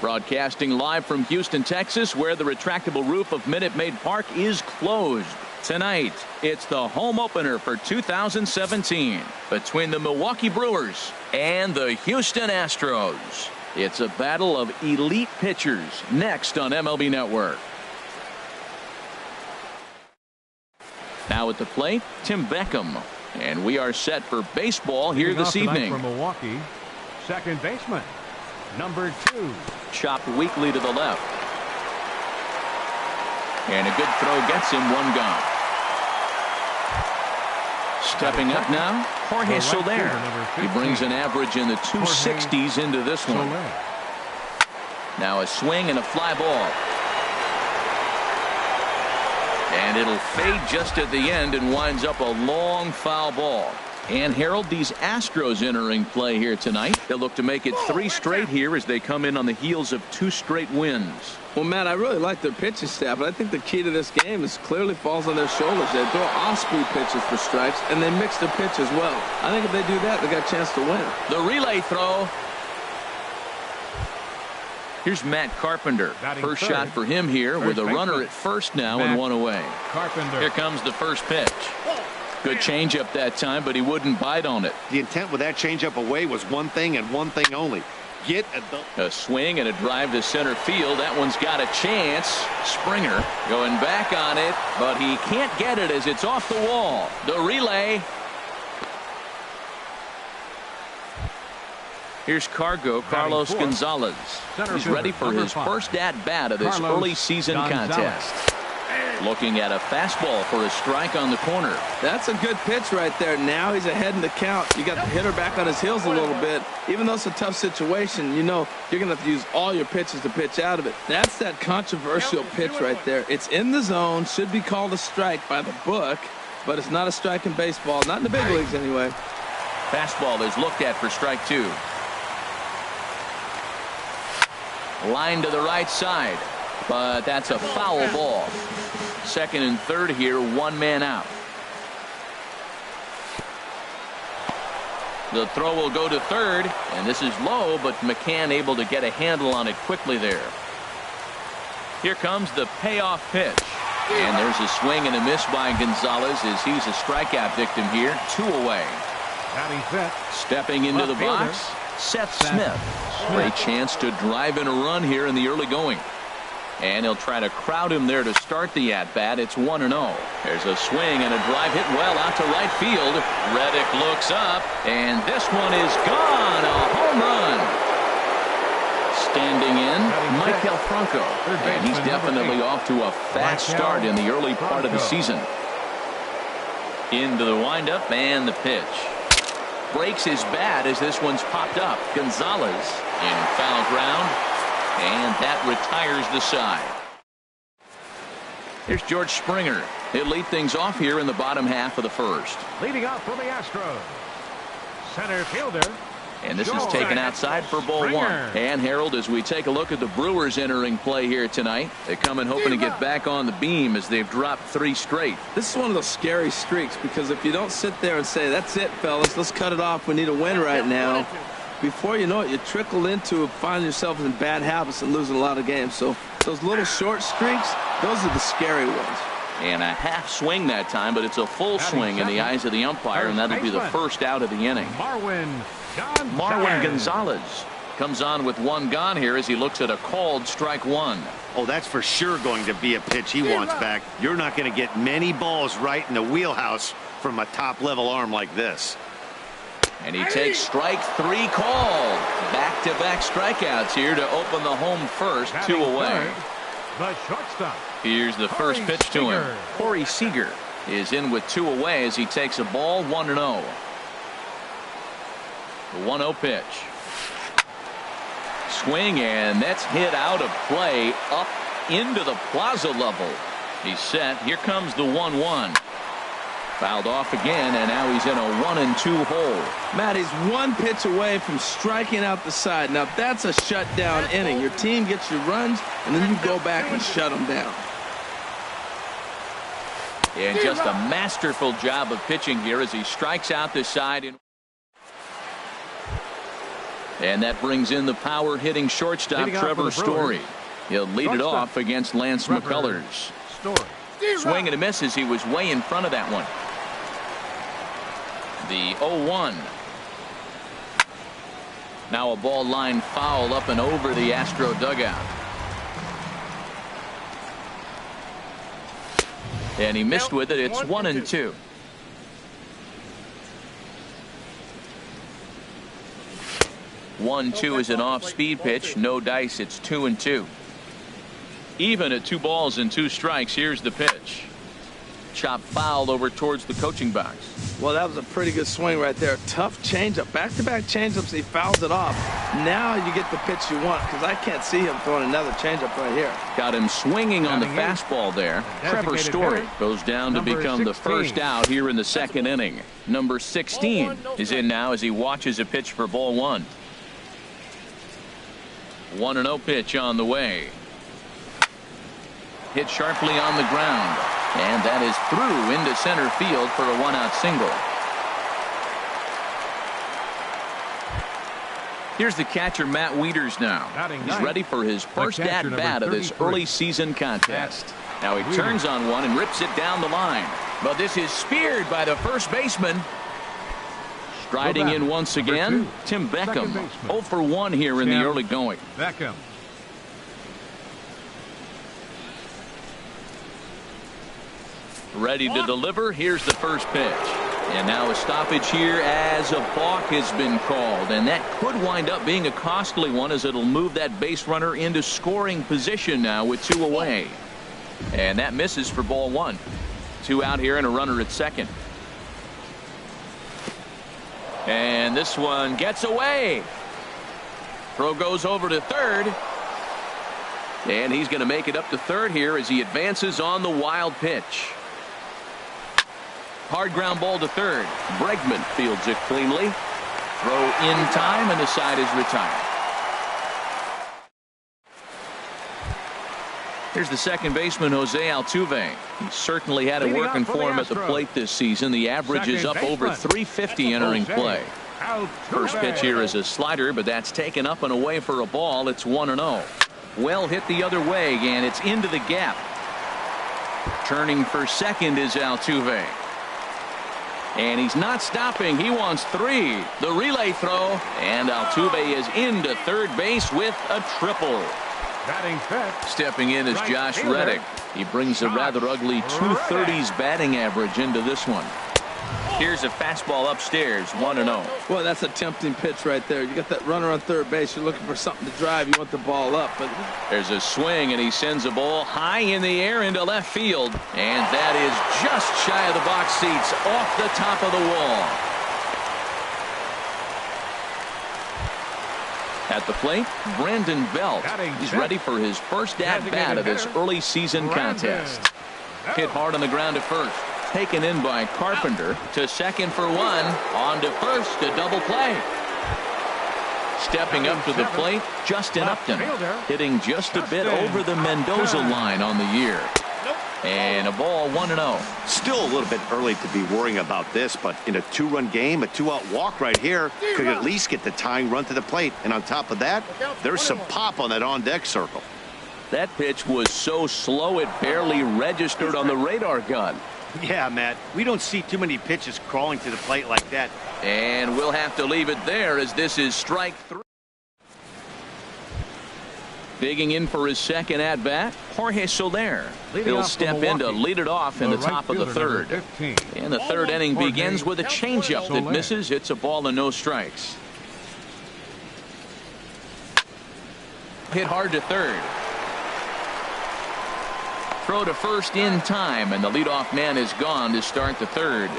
Broadcasting live from Houston, Texas, where the retractable roof of Minute Maid Park is closed. Tonight, it's the home opener for 2017 between the Milwaukee Brewers and the Houston Astros. It's a battle of elite pitchers next on MLB Network. Now at the plate, Tim Beckham. And we are set for baseball here this evening. From Milwaukee, second baseman, number 2. Chopped weakly to the left. And a good throw gets him one gone. Stepping up now, Jorge Soler. He brings an average in the 260s into this one. Now a swing and a fly ball. And it'll fade just at the end and winds up a long foul ball. And Harold, these Astros entering play here tonight. They'll look to make it 3 straight here as they come in on the heels of 2 straight wins. Well, Matt, I really like their pitching staff, but I think the key to this game is clearly falls on their shoulders. They throw off-speed pitches for strikes, and they mix their pitch as well. I think if they do that, they got a chance to win. The relay throw. Here's Matt Carpenter. First shot for him here with a runner at first now and one away. Here comes the first pitch. Good changeup that time, but he wouldn't bite on it. The intent with that changeup away was one thing and one thing only. Get a swing and a drive to center field. That one's got a chance. Springer going back on it, but he can't get it as it's off the wall. The relay. Here's Carlos Gonzalez. He's ready for his first at-bat of this early season contest. Looking at a fastball for a strike on the corner. That's a good pitch right there. Now he's ahead in the count. You got the hitter back on his heels a little bit. Even though it's a tough situation, you know you're going to have to use all your pitches to pitch out of it. That's that controversial pitch right there. It's in the zone, should be called a strike by the book, but it's not a strike in baseball. Not in the big leagues anyway. Fastball is looked at for strike 2. Line to the right side, but that's a foul ball. Second and third here, 1 man out. The throw will go to third, and this is low, but McCann able to get a handle on it quickly there. Here comes the payoff pitch. And there's a swing and a miss by Gonzalez as he's a strikeout victim here. 2 away. Stepping into the box, Seth Smith. Great chance to drive in a run here in the early going. And he'll try to crowd him there to start the at-bat. It's 1-0. There's a swing and a drive hit well out to right field. Reddick looks up, and this one is gone. A home run. Standing in, Michael Franco. And he's definitely off to a fast start in the early part of the season. Into the windup and the pitch. Breaks his bat as this one's popped up. Gonzalez in foul ground. And that retires the side. Here's George Springer. He'll lead things off here in the bottom half of the first. Leading off for the Astros, center fielder. And this is taken outside for ball 1. And Harold, as we take a look at the Brewers entering play here tonight, they come in hoping to get back on the beam as they've dropped 3 straight. This is one of those scary streaks because if you don't sit there and say, that's it, fellas, let's cut it off, we need a win right now. Before you know it, you trickle into finding yourself in bad habits and losing a lot of games. So those little short streaks, those are the scary ones. And a half swing that time, but it's a full swing in the eyes of the umpire, and that'll be the first out of the inning. Marwin Gonzalez comes on with 1 gone here as he looks at a called strike 1. Oh, that's for sure going to be a pitch he wants back. You're not going to get many balls right in the wheelhouse from a top-level arm like this. And he takes strike 3 called. Back-to-back strikeouts here to open the home first. 2 away. The shortstop. Here's the first pitch to him. Corey Seager is in with 2 away as he takes a ball. 1-0. The 1-0 pitch. Swing, and that's hit out of play up into the plaza level. He's set. Here comes the 1-1. Fouled off again, and now he's in a 1-2 hole. Matt, he's 1 pitch away from striking out the side. Now, that's a shutdown inning. Your team gets your runs, and then you go back and shut them down. And just a masterful job of pitching here as he strikes out the side. And that brings in the power-hitting shortstop, Trevor Story. He'll lead it off against Lance McCullers. Swing and a miss as he was way in front of that one. The 0-1. Now a ball line foul up and over the Astro dugout. And he missed with it. It's 1-2. One-two is an off-speed pitch. No dice. It's 2-2. Even at 2 balls and 2 strikes. Here's the pitch. Chop foul over towards the coaching box. Well, that was a pretty good swing right there. Tough changeup. Back-to-back changeups. He fouls it off. Now you get the pitch you want, because I can't see him throwing another changeup right here. Got him swinging on the fastball there. Trevor Story goes down to become the first out here in the second inning. Number 16 is in now as he watches a pitch for ball 1. 1-0 pitch on the way. Hit sharply on the ground. And that is through into center field for a 1-out single. Here's the catcher, Matt Wieters now. He's ready for his first at-bat of this early season contest. Now he turns on one and rips it down the line. But this is speared by the first baseman. Striding in once again, Tim Beckham. 0 for 1 here in the early going. Beckham. Ready to deliver. Here's the first pitch. And now a stoppage here as a balk has been called. And that could wind up being a costly one, as it'll move that base runner into scoring position now with 2 away. And that misses for ball 1. 2 out here and a runner at second. And this one gets away. Throw goes over to third. And he's going to make it up to third here as he advances on the wild pitch. Hard ground ball to third. Bregman fields it cleanly. Throw in time, and the side is retired. Here's the second baseman, Jose Altuve. He certainly had it working for him at the plate this season. The average is up over 350 entering play. First pitch here is a slider, but that's taken up and away for a ball. It's 1-0. Well hit the other way, and it's into the gap. Turning for second is Altuve. And he's not stopping. He wants 3. The relay throw, and Altuve is into third base with a triple. Stepping in is Josh Reddick. He brings a rather ugly 230s batting average into this one. Here's a fastball upstairs, 1-0. Well, that's a tempting pitch right there. You got that runner on third base. You're looking for something to drive. You want the ball up. But there's a swing, and he sends a ball high in the air into left field. And that is just shy of the box seats, off the top of the wall. At the plate, Brandon Belt. He's ready for his first at-bat of this early season contest. Hit hard on the ground at first. Taken in by Carpenter to second for 1. On to first, a double play. Stepping up to the plate, Justin Upton. Hitting just a bit over the Mendoza line on the year. And a ball, 1-0. Still a little bit early to be worrying about this, but in a 2-run game, a 2-out walk right here could at least get the tying run to the plate. And on top of that, there's some pop on that on-deck circle. That pitch was so slow it barely registered on the radar gun. Yeah, Matt, we don't see too many pitches crawling to the plate like that. And we'll have to leave it there, as this is strike 3. Digging in for his second at-bat, Jorge Soler. He'll step in to lead it off in the top of the third. And the third inning begins with a changeup that misses. It's a ball and no strikes. Hit hard to third. Throw to first in time, and the leadoff man is gone to start the third.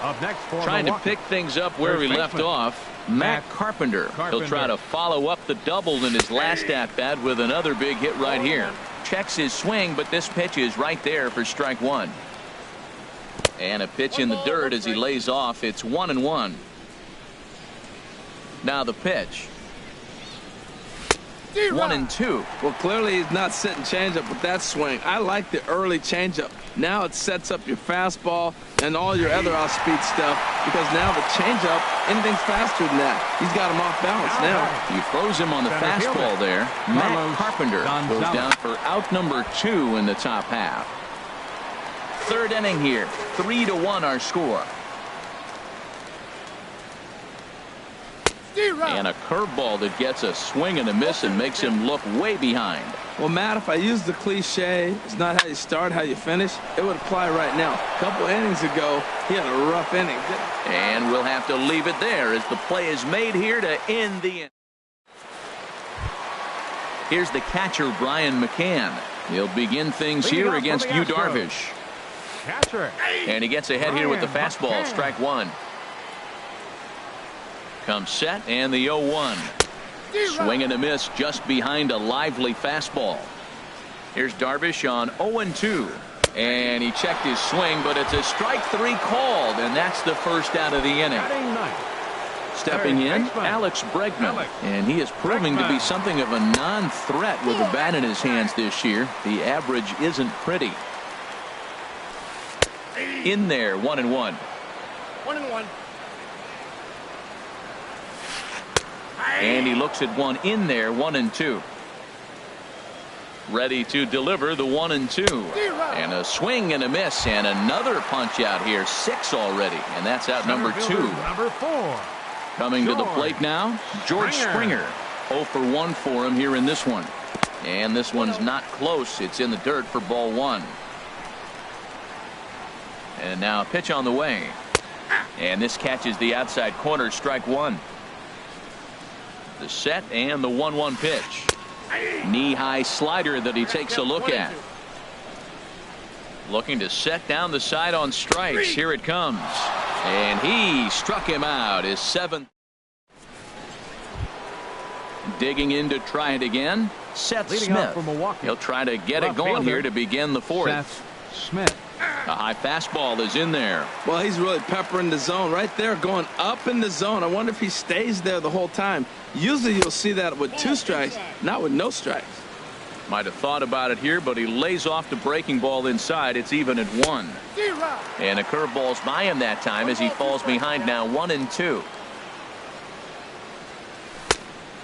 Up next, trying to pick things up where he left off, Matt Carpenter. He'll try to follow up the double in his last at-bat with another big hit right here. Checks his swing, but this pitch is right there for strike 1. And a pitch in the dirt as he lays off. It's 1-1. Now the pitch. 1-2. Well, clearly he's not sitting changeup with that swing. I like the early changeup. Now it sets up your fastball and all your other off-speed stuff, because now the changeup, anything's faster than that. He's got him off balance now. He throws him on the fastball there. Matt Carpenter goes down for out number 2 in the top half. Third inning here. 3-1 our score. And a curveball that gets a swing and a miss and makes him look way behind. Well, Matt, if I use the cliche, it's not how you start, how you finish, it would apply right now. A couple innings ago, he had a rough inning. And we'll have to leave it there as the play is made here to end the inning. Here's the catcher, Brian McCann. He'll begin things here against Yu Darvish. Catcher. And he gets ahead here with the fastball. Strike one. Comes set and the 0-1. Swing and a miss just behind a lively fastball. Here's Darvish on 0-2. And he checked his swing, but it's a strike 3 called, and that's the first out of the inning. Stepping in, Alex Bregman, and he is proving to be something of a non-threat with a bat in his hands this year. The average isn't pretty. In there, 1-1. 1-1. And he looks at one in there, 1-2. Ready to deliver the 1-2. And a swing and a miss, and another punch out here, 6 already, and that's out number 2. Number 4. Coming to the plate now, George Springer. 0 for 1 for him here in this one. And this one's not close. It's in the dirt for ball 1. And now a pitch on the way. And this catches the outside corner, strike 1. The set and the 1-1 pitch. Knee-high slider that he takes a look at. Looking to set down the side on strikes. Here it comes. And he struck him out. His 7th. Digging in to try it again. Seth Smith. He'll try to get it going here to begin the 4th. Seth Smith. A high fastball is in there. Well, he's really peppering the zone right there, going up in the zone. I wonder if he stays there the whole time. Usually you'll see that with 2 strikes, not with no strikes. Might have thought about it here, but he lays off the breaking ball inside. It's even at 1. And a curveball's by him that time as he falls behind now, 1-2.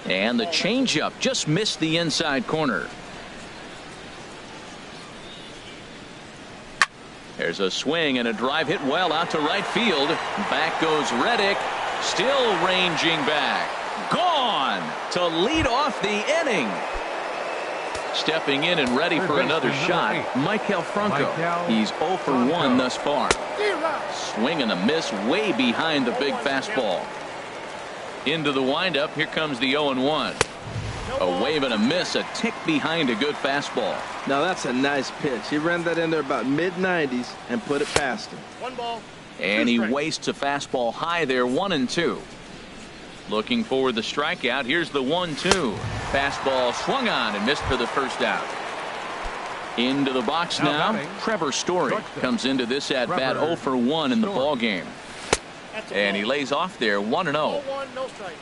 And the changeup just missed the inside corner. There's a swing and a drive hit well out to right field. Back goes Reddick, still ranging back. Gone to lead off the inning. Stepping in and ready for another shot, Maikel Franco. He's 0 for 1 thus far. Swing and a miss way behind the big fastball. Into the windup, here comes the 0-1. A wave and a miss, a tick behind a good fastball. Now that's a nice pitch. He ran that in there about mid-90s and put it past him. 1 ball. And he wastes a fastball high there, 1-2. Looking for the strikeout. Here's the 1-2. Fastball swung on and missed for the first out. Into the box now. Trevor Story comes into this at bat 0 for 1 in the ball game. And he lays off there, 1-0. 0-1, no strikes.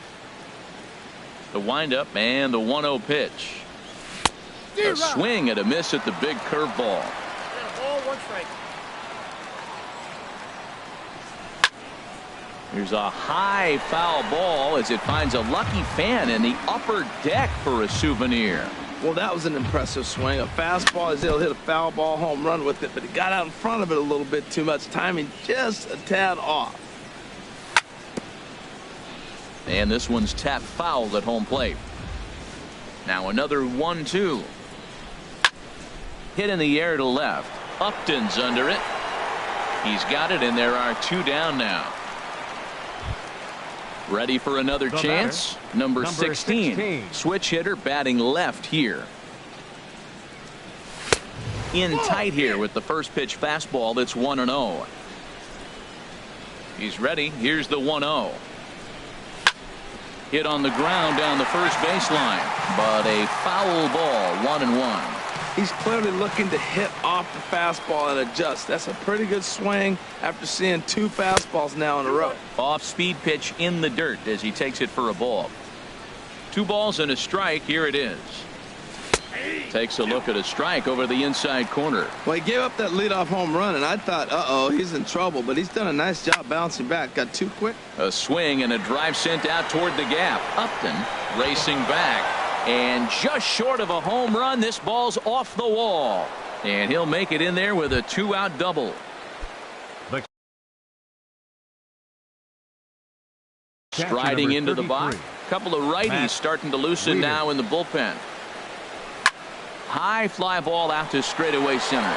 The windup and the 1-0 pitch. A swing and a miss at the big curveball. Ball, 1 strike. Here's a high foul ball as it finds a lucky fan in the upper deck for a souvenir. Well, that was an impressive swing. A fastball, he'll hit a foul ball home run with it, but he got out in front of it a little bit too much. Timing just a tad off. And this one's tapped foul at home plate. Now another 1-2. Hit in the air to left. Upton's under it. He's got it, and there are 2 down now. Ready for another chance. Number 16. Switch hitter batting left here. In tight here with the first pitch fastball that's 1-0. He's ready. Here's the 1-0. Hit on the ground down the first baseline, but a foul ball, 1-1. He's clearly looking to hit off the fastball and adjust. That's a pretty good swing after seeing 2 fastballs now in a row. Off speed pitch in the dirt as he takes it for a ball. 2 balls and a strike. Here it is. Takes a look at a strike over the inside corner. Well, he gave up that leadoff home run, and I thought, uh-oh, he's in trouble. But he's done a nice job bouncing back. Got too quick. A swing and a drive sent out toward the gap. Upton racing back. And just short of a home run, this ball's off the wall. And he'll make it in there with a 2-out double. Striding into the box. Couple of righties starting to loosen now in the bullpen. High fly ball out to straightaway center.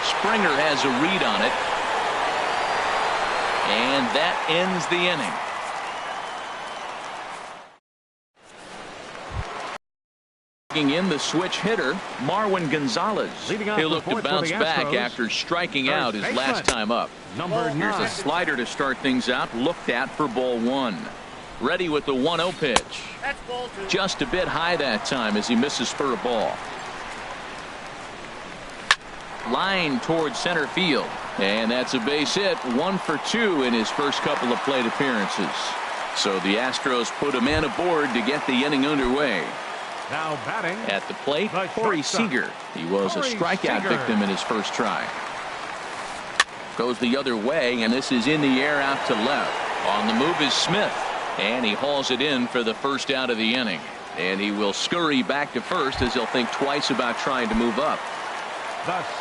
Springer has a read on it. And that ends the inning. In the switch hitter, Marwin Gonzalez. He'll look to bounce back after striking out his last time up. Here's a slider to start things out, looked at for ball 1. Ready with the 1-0 pitch. Just a bit high that time as he misses for a ball. Line towards center field. And that's a base hit. 1 for 2 in his first couple of plate appearances. So the Astros put a man aboard to get the inning underway. Now batting at the plate, Corey Seager. He was a strikeout victim in his first try. Goes the other way, and this is in the air out to left. On the move is Smith, and he hauls it in for the first out of the inning. And he will scurry back to first as he'll think twice about trying to move up.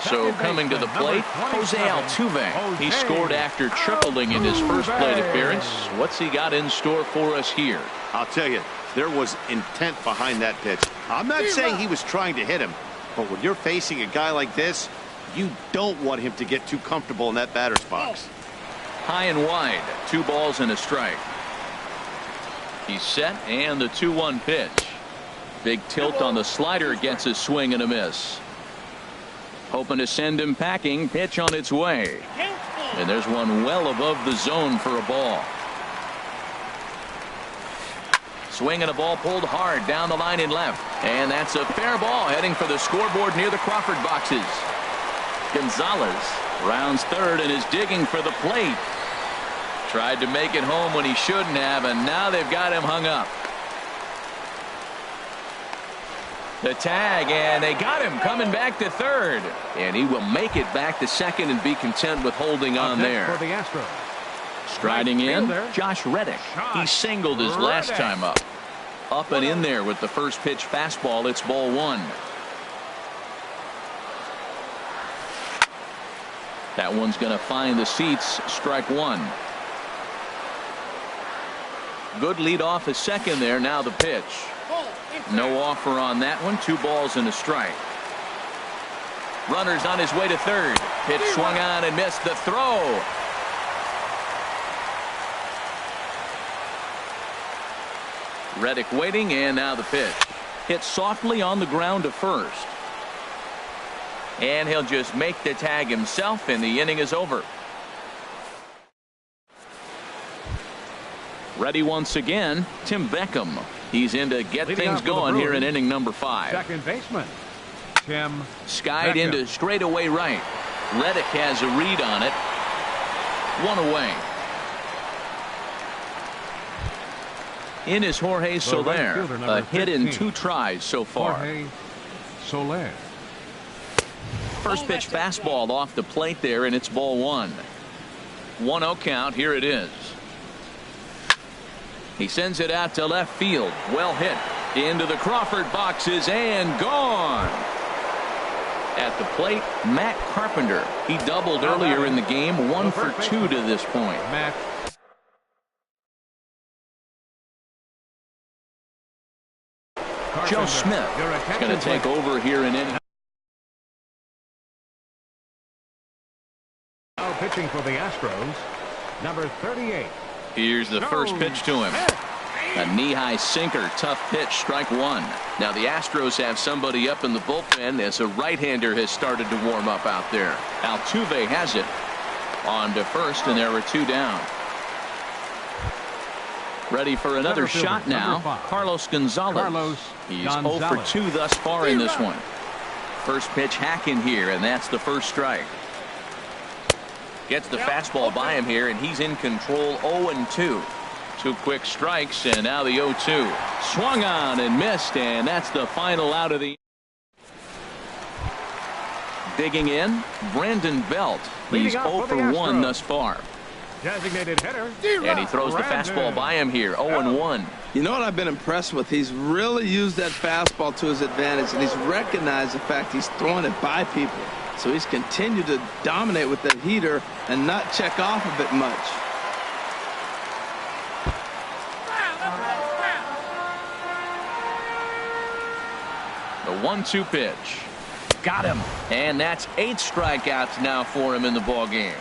So coming to the plate, Jose Altuve. He scored after tripling in his first plate appearance. What's he got in store for us here? I'll tell you, there was intent behind that pitch. I'm not saying he was trying to hit him, but when you're facing a guy like this, you don't want him to get too comfortable in that batter's box. High and wide, 2 balls and a strike. He's set, and the 2-1 pitch. Big tilt on the slider, gets a swing and a miss. Hoping to send him packing. Pitch on its way. And there's one well above the zone for a ball. Swing and a ball pulled hard down the line in left. And that's a fair ball heading for the scoreboard near the Crawford boxes. Gonzalez rounds third and is digging for the plate. Tried to make it home when he shouldn't have, and now they've got him hung up. The tag, and they got him coming back to third. And he will make it back to second and be content with holding on there. For the Astros. Striding in, Josh Reddick. He singled his last time up. Up and in there with the first pitch fastball. It's ball 1. That one's going to find the seats. Strike 1. Good lead off a second there. Now the pitch. No offer on that one. 2 balls and a strike. Runner's on his way to third. Pitch swung on and missed. The throw. Reddick waiting, and now the pitch. Hit softly on the ground to first. And he'll just make the tag himself, and the inning is over. Ready once again, Tim Beckham. He's in to get things going here in inning number 5. Second baseman, Tim Skied Beckham. into straightaway right. Reddick has a read on it. 1 away. In is Jorge Soler. A hit in 2 tries so far. Jorge Soler. First pitch fastball off the plate there, and it's ball 1. 1-0 count. Here it is. He sends it out to left field. Well hit. Into the Crawford boxes and gone. At the plate, Matt Carpenter. He doubled earlier in the game. 1 for 2 to this point. Matt Joe Smith is going to take over here in inning. Now pitching for the Astros, number 38. Here's the first pitch to him. A knee-high sinker. Tough pitch. Strike 1. Now the Astros have somebody up in the bullpen as a right-hander has started to warm up out there. Altuve has it on to first, and there are 2 down. Ready for another shot now. Carlos Gonzalez. He's 0 for 2 thus far in this one. First pitch hacking here, and that's the first strike. Gets the fastball by him here, and he's in control. 0-2. Two quick strikes, and now the 0-2. Swung on and missed, and that's the final out of the. Digging in, Brandon Belt. He's 0 for 1 thus far. Designated hitter. And he throws the fastball by him here, 0-1. You know what I've been impressed with? He's really used that fastball to his advantage, and he's recognized the fact he's throwing it by people. So he's continued to dominate with that heater and not check off of it much. The 1-2 pitch. Got him. And that's 8 strikeouts now for him in the ball game.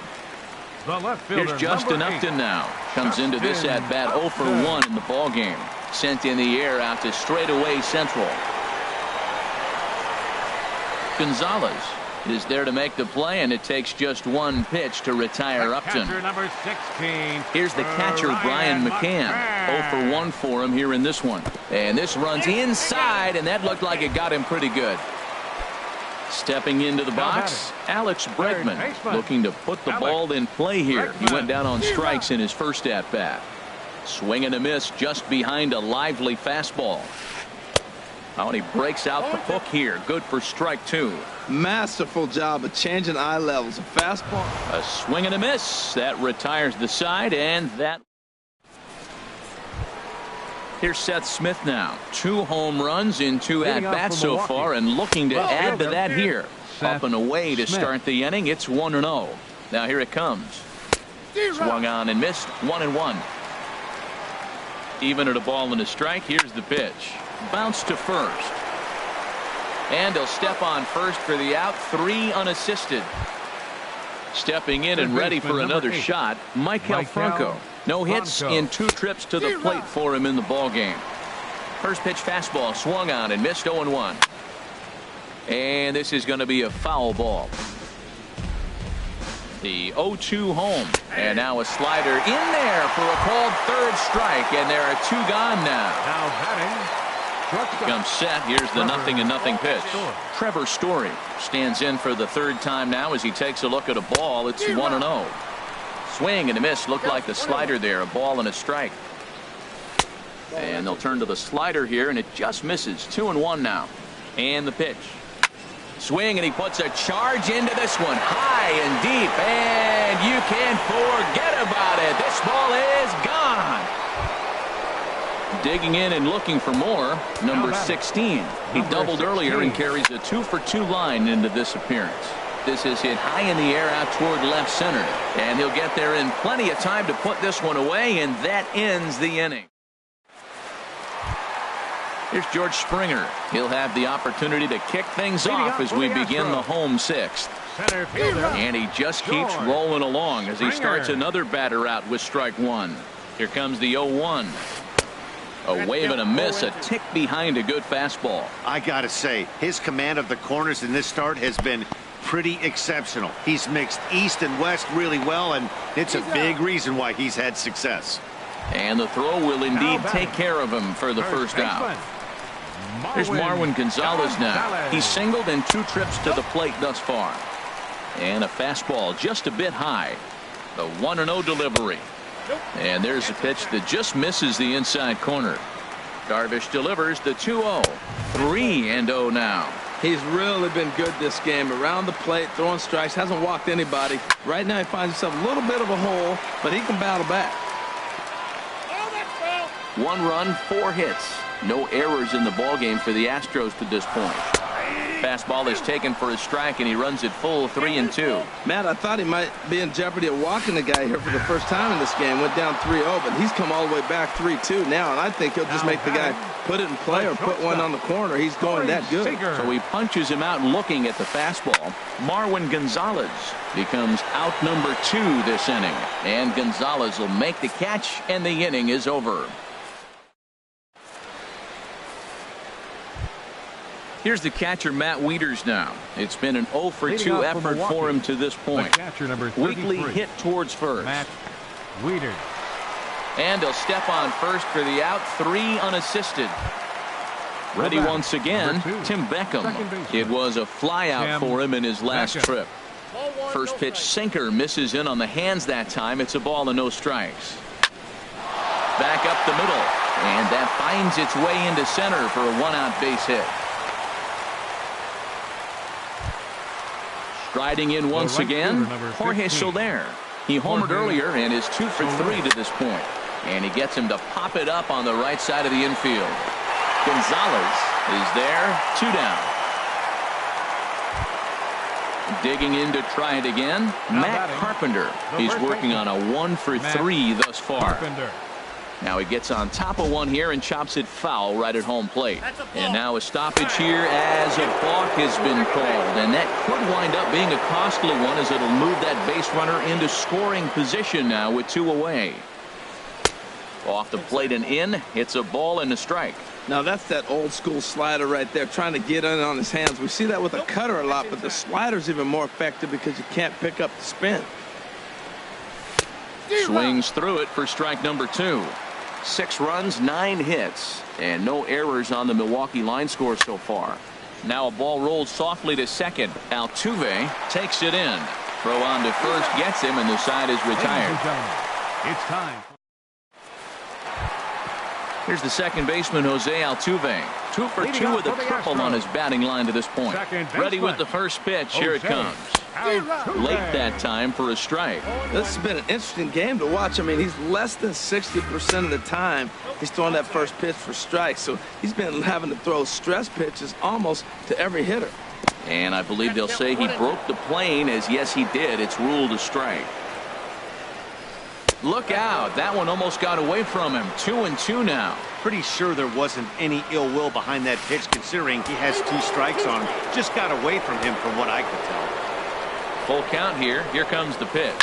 The left fielder, Here's Justin Upton now. Comes into this at bat 0 for 1 in the ball game. Sent in the air out to straightaway central. Gonzalez is there to make the play, and it takes just 1 pitch to retire Upton. Number 16. Here's the catcher, Brian McCann. 0 for 1 for him here in this one. And this runs inside, and that looked like it got him pretty good. Stepping into the box, Alex Bregman looking to put the ball in play here. He went down on strikes in his first at-bat. Swing and a miss just behind a lively fastball. Oh, and he breaks out the hook here. Good for strike 2. Masterful job of changing eye levels. A fastball. A swing and a miss. That retires the side, and that. Here's Seth Smith now. 2 home runs in 2 at-bats so far, and looking to add to that here. Up and away to start the inning. It's 1-0. Now here it comes. Swung on and missed. 1-1. Even at a ball and a strike. Here's the pitch. Bounce to first. And he'll step on first for the out. 3 unassisted. Stepping in and ready for another shot, Michael Franco. No hits in 2 trips to the plate for him in the ball game. First pitch fastball swung on and missed 0-1. And this is going to be a foul ball. The 0-2 home, and now a slider in there for a called 3rd strike, and there are 2 gone now. Now batting. Comes set. Here's the 0-0 pitch. Trevor Story stands in for the 3rd time now as he takes a look at a ball. It's 1-0. Swing and a miss. Looked like the slider there. A ball and a strike. And they'll turn to the slider here, and it just misses. 2-1 now. And the pitch. Swing, and he puts a charge into this one. High and deep, and you can forget about it. This ball is gone. Digging in and looking for more, number 16. He doubled earlier and carries a 2-for-2 line into this appearance. This is hit high in the air out toward left center, and he'll get there in plenty of time to put this one away, and that ends the inning. Here's George Springer. He'll have the opportunity to kick things off as we begin the home 6th. And he just keeps rolling along as he starts another batter out with strike 1. Here comes the 0-1. A wave and a miss, a tick behind a good fastball. I gotta say, his command of the corners in this start has been pretty exceptional. He's mixed east and west really well, and it's a big reason why he's had success. And the throw will indeed take care of him for the first out. Here's Marwin Gonzalez now. He's singled in 2 trips to the plate thus far. And a fastball just a bit high. The 1-0 delivery. And there's a pitch that just misses the inside corner. Darvish delivers the 2-0. 3-0 now. He's really been good this game. Around the plate, throwing strikes, hasn't walked anybody. Right now he finds himself a little bit of a hole, but he can battle back. 1 run, 4 hits. No errors in the ballgame for the Astros to this point. Fastball is taken for a strike, and he runs it full 3-2. Matt, I thought he might be in jeopardy of walking the guy here for the first time in this game. Went down 3-0, but he's come all the way back 3-2 now, and I think he'll just make the guy put it in play or put one on the corner. He's going that good. So he punches him out looking at the fastball. Marwin Gonzalez becomes out number 2 this inning, and Gonzalez will make the catch, and the inning is over. Here's the catcher, Matt Wieters now. It's been an 0-for-2 effort for him to this point. Weekly hit towards first. Matt Wieters. And he'll step on first for the out. 3 unassisted. Ready once again, Tim Beckham. It was a flyout for him in his last trip. First pitch sinker misses in on the hands that time. It's a ball and no strikes. back up the middle, and that finds its way into center for a one-out base hit. Striding in once again, Jorge Soler. He homered earlier and is 2 for 3 to this point. And he gets him to pop it up on the right side of the infield. Gonzalez is there, 2 down. Digging in to try it again, Matt Carpenter. He's working on a 1 for 3 thus far. Now he gets on top of one here and chops it foul right at home plate. And now a stoppage here as a balk has been called. And that could wind up being a costly one as it'll move that base runner into scoring position now with 2 away. Off the plate and in, it's a ball and a strike. Now that's that old school slider right there, trying to get in on his hands. We see that with a cutter a lot, but the slider's even more effective because you can't pick up the spin. Swings through it for strike number 2. 6 runs, 9 hits, and no errors on the Milwaukee line score so far. Now a ball rolled softly to second. Altuve takes it in. Throw on to first gets him, and the side is retired. It's time. Here's the second baseman, Jose Altuve. 2 for 2 with a triple on his batting line to this point. Ready with the first pitch. Here it comes. Late that time for a strike. This has been an interesting game to watch. I mean, he's less than 60% of the time he's throwing that first pitch for strikes. So he's been having to throw stress pitches almost to every hitter. And I believe they'll say he broke the plane, as yes, he did. It's ruled a strike. Look out. That one almost got away from him. 2-2 now. Pretty sure there wasn't any ill will behind that pitch, considering he has 2 strikes on him. Just got away from him from what I could tell. Full count here. Here comes the pitch.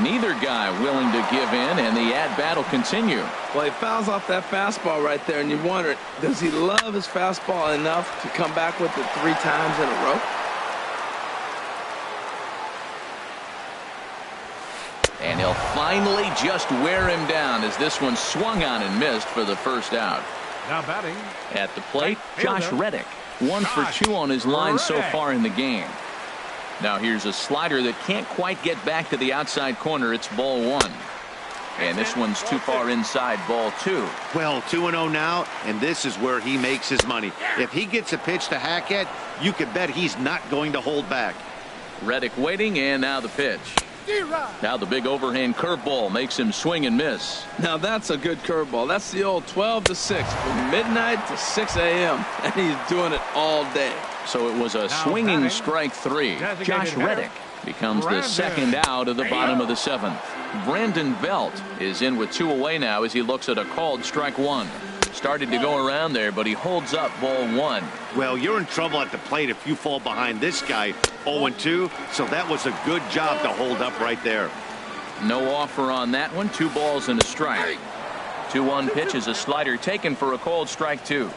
Neither guy willing to give in, and the at-bat will continue. Well, he fouls off that fastball right there, and you wonder, does he love his fastball enough to come back with it 3 times in a row? And he'll finally just wear him down as this one swung on and missed for the first out. Now batting at the plate, Josh Reddick. 1 for 2 on his line so far in the game. Now here's a slider that can't quite get back to the outside corner. It's ball 1. And this one's too far inside, ball 2. Well, 2-0 now, and this is where he makes his money. If he gets a pitch to hack at, you can bet he's not going to hold back. Reddick waiting, and now the pitch. Now the big overhand curveball makes him swing and miss. Now that's a good curveball. That's the old 12 to 6 from midnight to 6 a.m. and he's doing it all day. So it was a swinging strike 3. Josh Reddick becomes the second out of the bottom of the 7th. Brandon Belt is in with 2 away now as he looks at a called strike 1. Started to go around there, but he holds up ball 1. Well, you're in trouble at the plate if you fall behind this guy 0-2, so that was a good job to hold up right there. No offer on that one. 2 balls and a strike. 2-1 pitch is a slider taken for a called strike 2.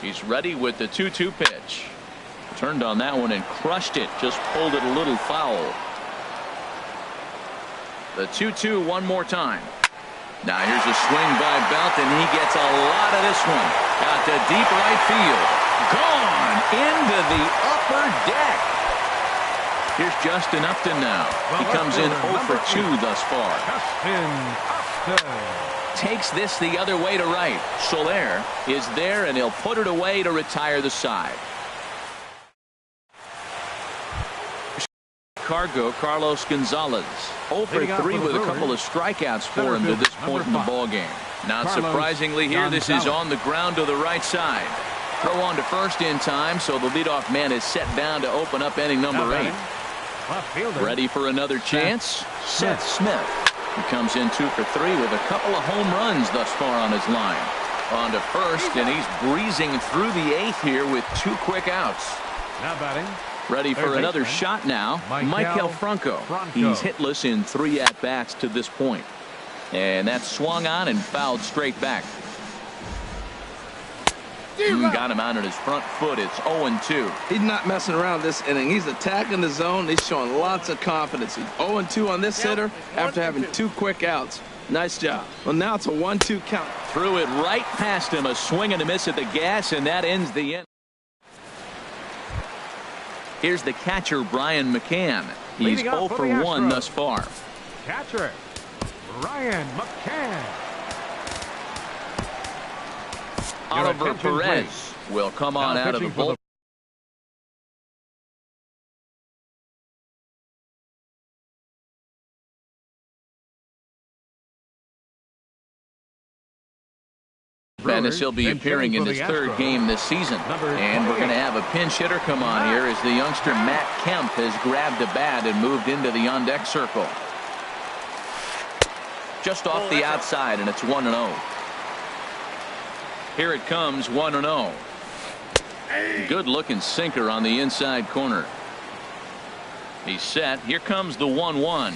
He's ready with the 2-2 pitch. Turned on that one and crushed it. Just pulled it a little foul. The 2-2 one more time. Now here's a swing by Belt, and he gets a lot of this one. Out to deep right field. Gone into the upper deck. Here's Justin Upton now. He comes in 0 for 2 thus far. Takes this the other way to right. Soler is there, and he'll put it away to retire the side. Carlos Gonzalez 0 for 3 with a couple of strikeouts for him to this point in the ballgame. Not surprisingly here, this is on the ground to the right side. Throw on to first in time, so the leadoff man is set down to open up inning number 8. Ready for another chance? Seth Smith. He comes in 2 for 3 with a couple of home runs thus far on his line. On to first, and he's breezing through the 8th here with 2 quick outs. Now batting. Ready for another shot now. Michael Franco. He's hitless in 3 at-bats to this point. And that swung on and fouled straight back. Got him out on his front foot. It's 0-2. He's not messing around this inning. He's attacking the zone. He's showing lots of confidence. He's 0-2 on this hitter after having 2 quick outs. Nice job. Well, now it's a 1-2 count. Threw it right past him. A swing and a miss at the gas, and that ends the inning. Here's the catcher, Brian McCann. He's 0 for 1 thus far. Catcher, Brian McCann. Oliver attention, Perez please. will come on Now out of the pitching for bullpen. And this he'll be appearing in his third game this season. And we're going to have a pinch hitter come on here as the youngster Matt Kemp has grabbed a bat and moved into the on-deck circle. Just off the outside, and it's 1-0. Here it comes, 1-0. Good-looking sinker on the inside corner. He's set. Here comes the 1-1.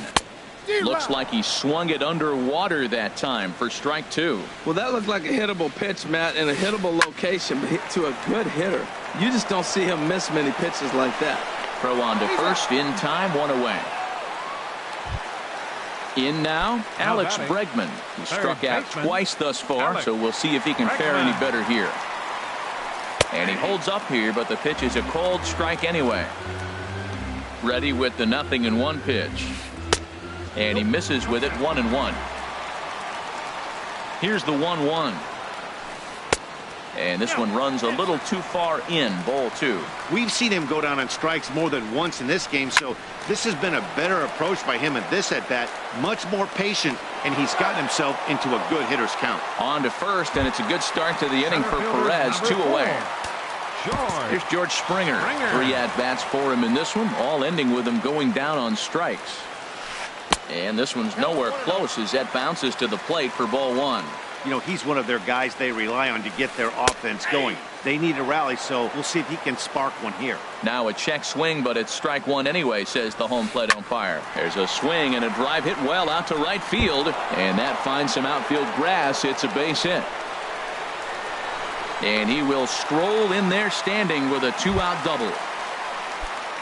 Looks like he swung it underwater that time for strike two. Well, that looked like a hittable pitch, Matt, in a hittable location, but hit to a good hitter. You just don't see him miss many pitches like that. Throw on to first, in time, one away. In now, Alex Bregman, who struck out twice thus far, so we'll see if he can fare any better here. And he holds up here, but the pitch is a cold strike anyway. Ready with the 0-1 pitch. And he misses with it, 1-1. Here's the 1-1. And this one runs a little too far in, ball two. We've seen him go down on strikes more than once in this game, so this has been a better approach by him at this at-bat. Much more patient, and he's gotten himself into a good hitter's count. On to first, and it's a good start to the inning for Perez, 2 away. Here's George Springer. 3 at-bats for him in this one, all ending with him going down on strikes. And this one's nowhere close as that bounces to the plate for ball one. You know, he's one of their guys they rely on to get their offense going. They need a rally, so we'll see if he can spark one here. Now a check swing, but it's strike one anyway, says the home plate umpire. There's a swing and a drive hit well out to right field, and that finds some outfield grass. It's a base hit. And he will stroll in there standing with a 2-out double.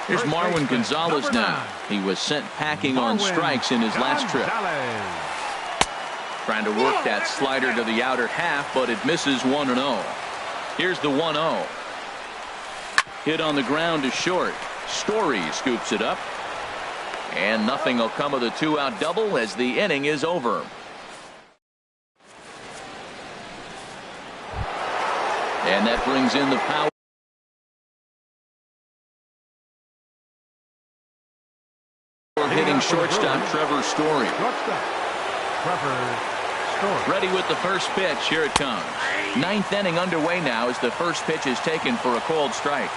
Here's Marwin Gonzalez now. He was sent packing on strikes in his last trip. Trying to work that slider to the outer half, but it misses 1-0. Here's the 1-0. Hit on the ground to short. Story scoops it up. And nothing will come of the 2-out double as the inning is over. And that brings in the power. Hitting shortstop Trevor Story. Ready with the first pitch. Here it comes. 9th inning underway now as the first pitch is taken for a called strike.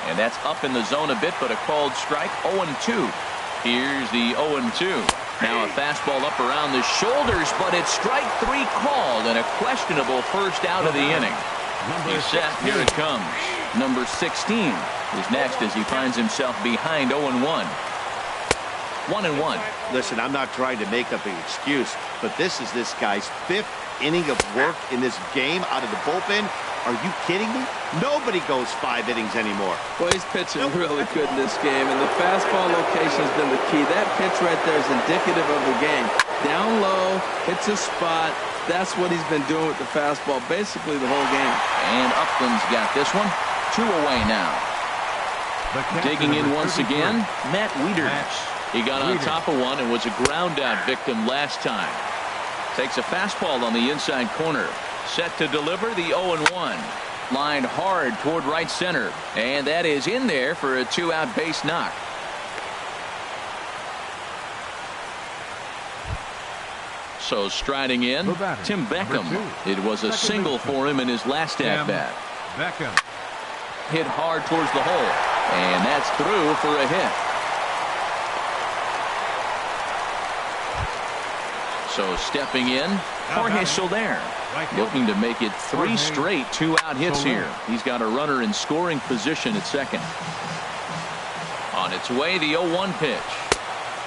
And that's up in the zone a bit, but a called strike. 0-2. Here's the 0-2. Now a fastball up around the shoulders, but it's strike 3 called and a questionable first out of the inning. He's set. Here it comes. Number 16 is next as he finds himself behind 0-1. 1-1. Listen, I'm not trying to make up an excuse, but this is this guy's 5th inning of work in this game out of the bullpen. Are you kidding me? Nobody goes 5 innings anymore. Well, he's pitching really good in this game, and the fastball location has been the key. That pitch right there is indicative of the game. Down low, hits a spot. That's what he's been doing with the fastball basically the whole game. And Upland's got this one. 2 away now. Digging in once again, Matt Wieters. He got on top of one and was a ground out victim last time. Takes a fastball on the inside corner. Set to deliver the 0-1. Lined hard toward right center. And that is in there for a 2-out base knock. So striding in, Tim Beckham. It was a single for him in his last at-bat. Beckham. Hit hard towards the hole. And that's through for a hit. So stepping in, Jorge Soler, looking to make it 3 straight 2-out hits here. He's got a runner in scoring position at second. On its way, the 0-1 pitch.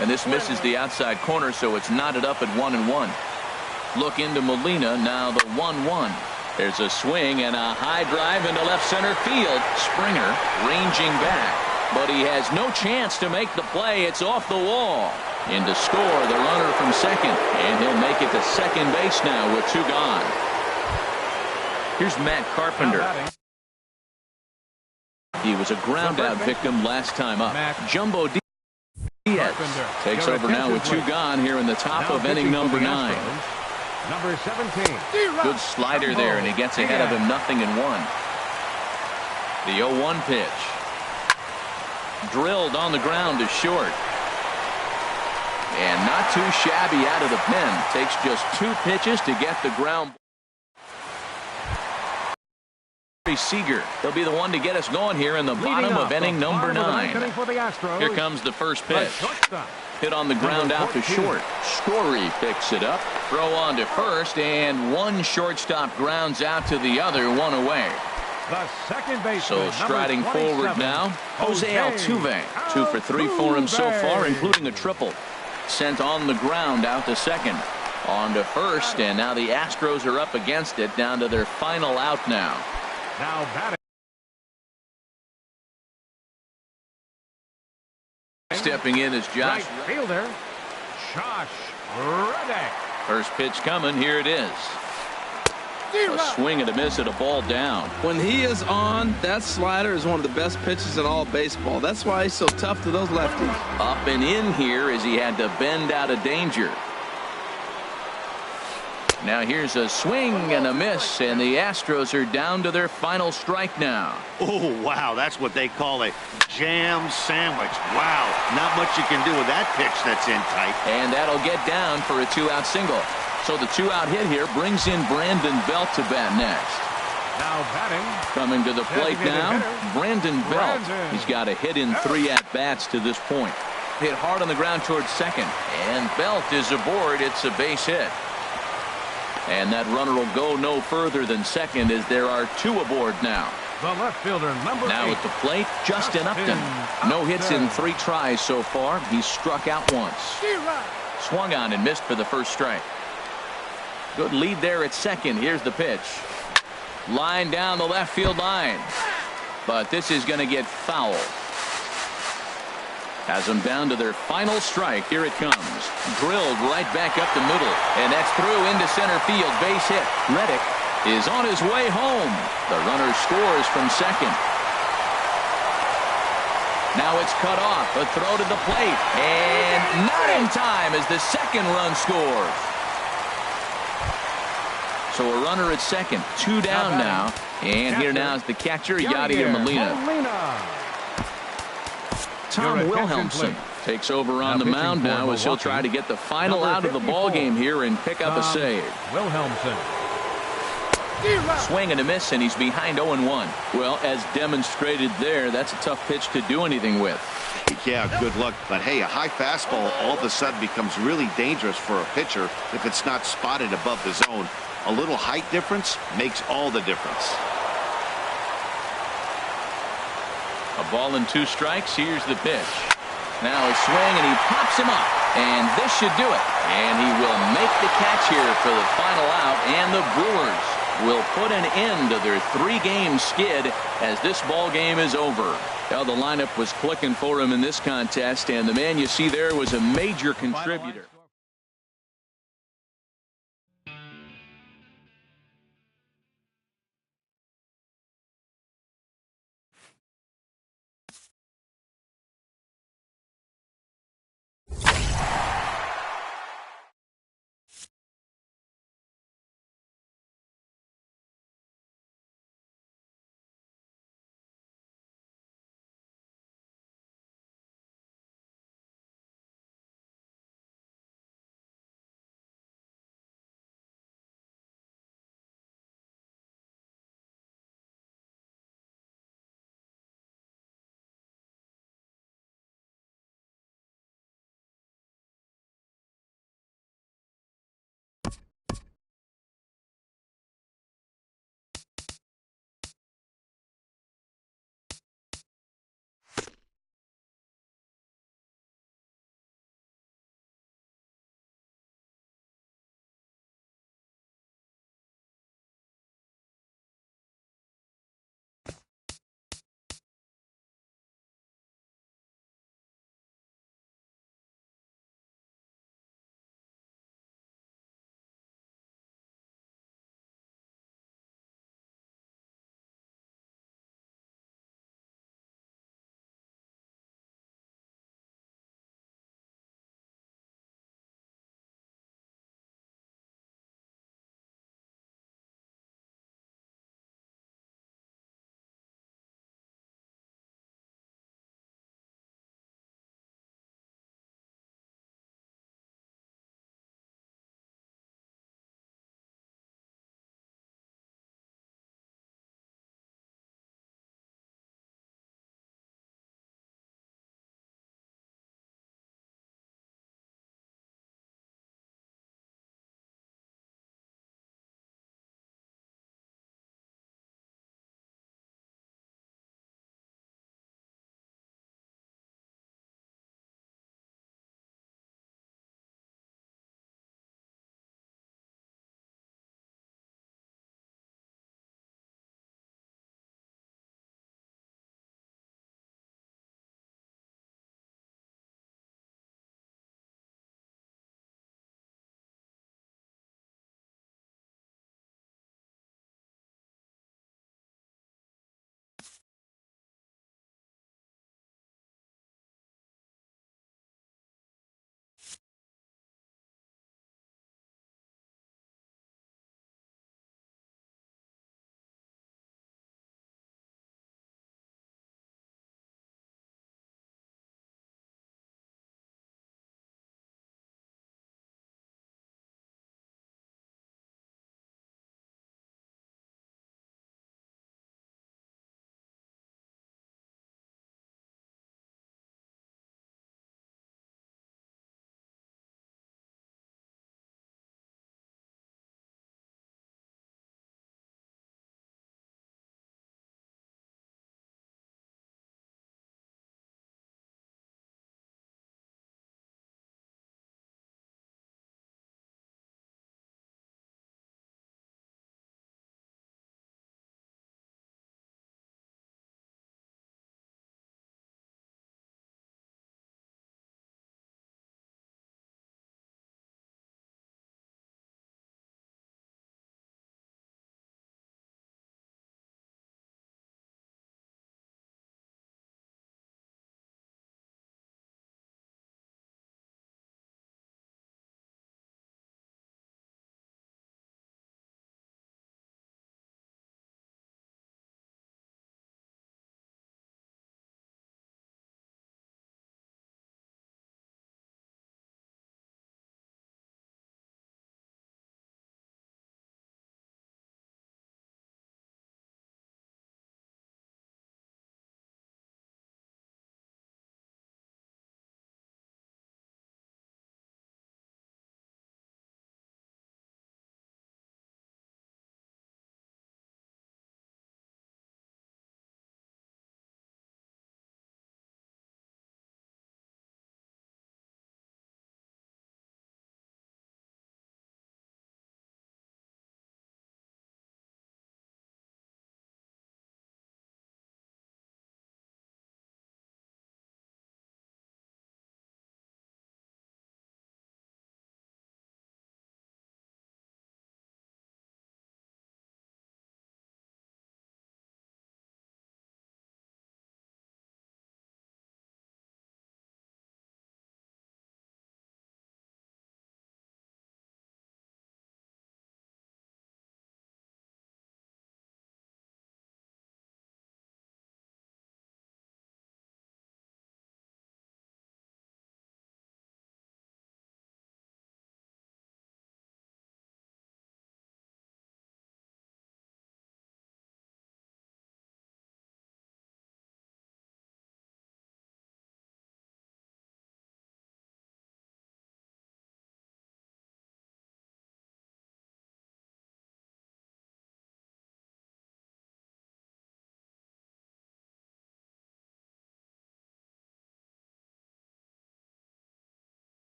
And this misses the outside corner, so it's knotted up at 1-1. Look into Molina, now the 1-1. There's a swing and a high drive into left center field. Springer ranging back, but he has no chance to make the play. It's off the wall. In to score the runner from second, and he'll make it to second base now with 2 gone. Here's Matt Carpenter. He was a ground out victim last time up. Jumbo Diaz takes over now with 2 gone here in the top of inning number 9. Number 17. Good slider there, and he gets ahead of him 0-1. The 0-1 pitch. Drilled on the ground to short. And not too shabby out of the pen. Takes just 2 pitches to get the ground. Seager, he'll be the one to get us going here in the bottom of inning number 9. Here comes the first pitch. Hit on the ground out to short. Story picks it up. Throw on to first, and one shortstop grounds out to the other, 1 away. The second baseman, so striding forward now, Jose Altuve. 2 for 3 for him so far, including a triple. Sent on the ground out to second. On to first, and now the Astros are up against it, down to their final out now. Now batting. Stepping in is Josh. Right fielder, Josh Reddick. First pitch coming. Here it is. A swing and a miss at a ball down. When he is on, that slider is one of the best pitches in all baseball. That's why he's so tough to those lefties. Up and in here as he had to bend out of danger. Now here's a swing and a miss, and the Astros are down to their final strike now. Oh, wow, that's what they call a jam sandwich. Wow, not much you can do with that pitch that's in tight. And that'll get down for a 2-out single. So the 2-out hit here brings in Brandon Belt to bat next. Now batting. Coming to the plate now, Brandon Belt. He's got a hit in 3 at-bats to this point. Hit hard on the ground towards second, and Belt is aboard. It's a base hit. And that runner will go no further than second as there are 2 aboard now. The left fielder, number 8. Now at the plate, Justin Upton. No hits in 3 tries so far. He's struck out once. Swung on and missed for the first strike. Good lead there at second. Here's the pitch. Line down the left field line. But this is going to get foul. Has them down to their final strike. Here it comes. Drilled right back up the middle. And that's through into center field. Base hit. Reddick is on his way home. The runner scores from second. Now it's cut off. A throw to the plate. And not in time as the second run scores. So a runner at second. 2 down now. And here now is the catcher, Yadier Molina. Tom Wilhelmsen takes over on the mound now as he'll try to get the final out of the ball game here and pick up a save. Wilhelmsen. Swing and a miss, and he's behind 0-1. Well, as demonstrated there, that's a tough pitch to do anything with. Yeah, good luck. But hey, a high fastball all of a sudden becomes really dangerous for a pitcher if it's not spotted above the zone. A little height difference makes all the difference. A ball and 2 strikes. Here's the pitch. Now a swing, and he pops him up. And this should do it. And he will make the catch here for the final out. And the Brewers will put an end to their 3-game skid as this ball game is over. Well, the lineup was clicking for him in this contest. And the man you see there was a major contributor.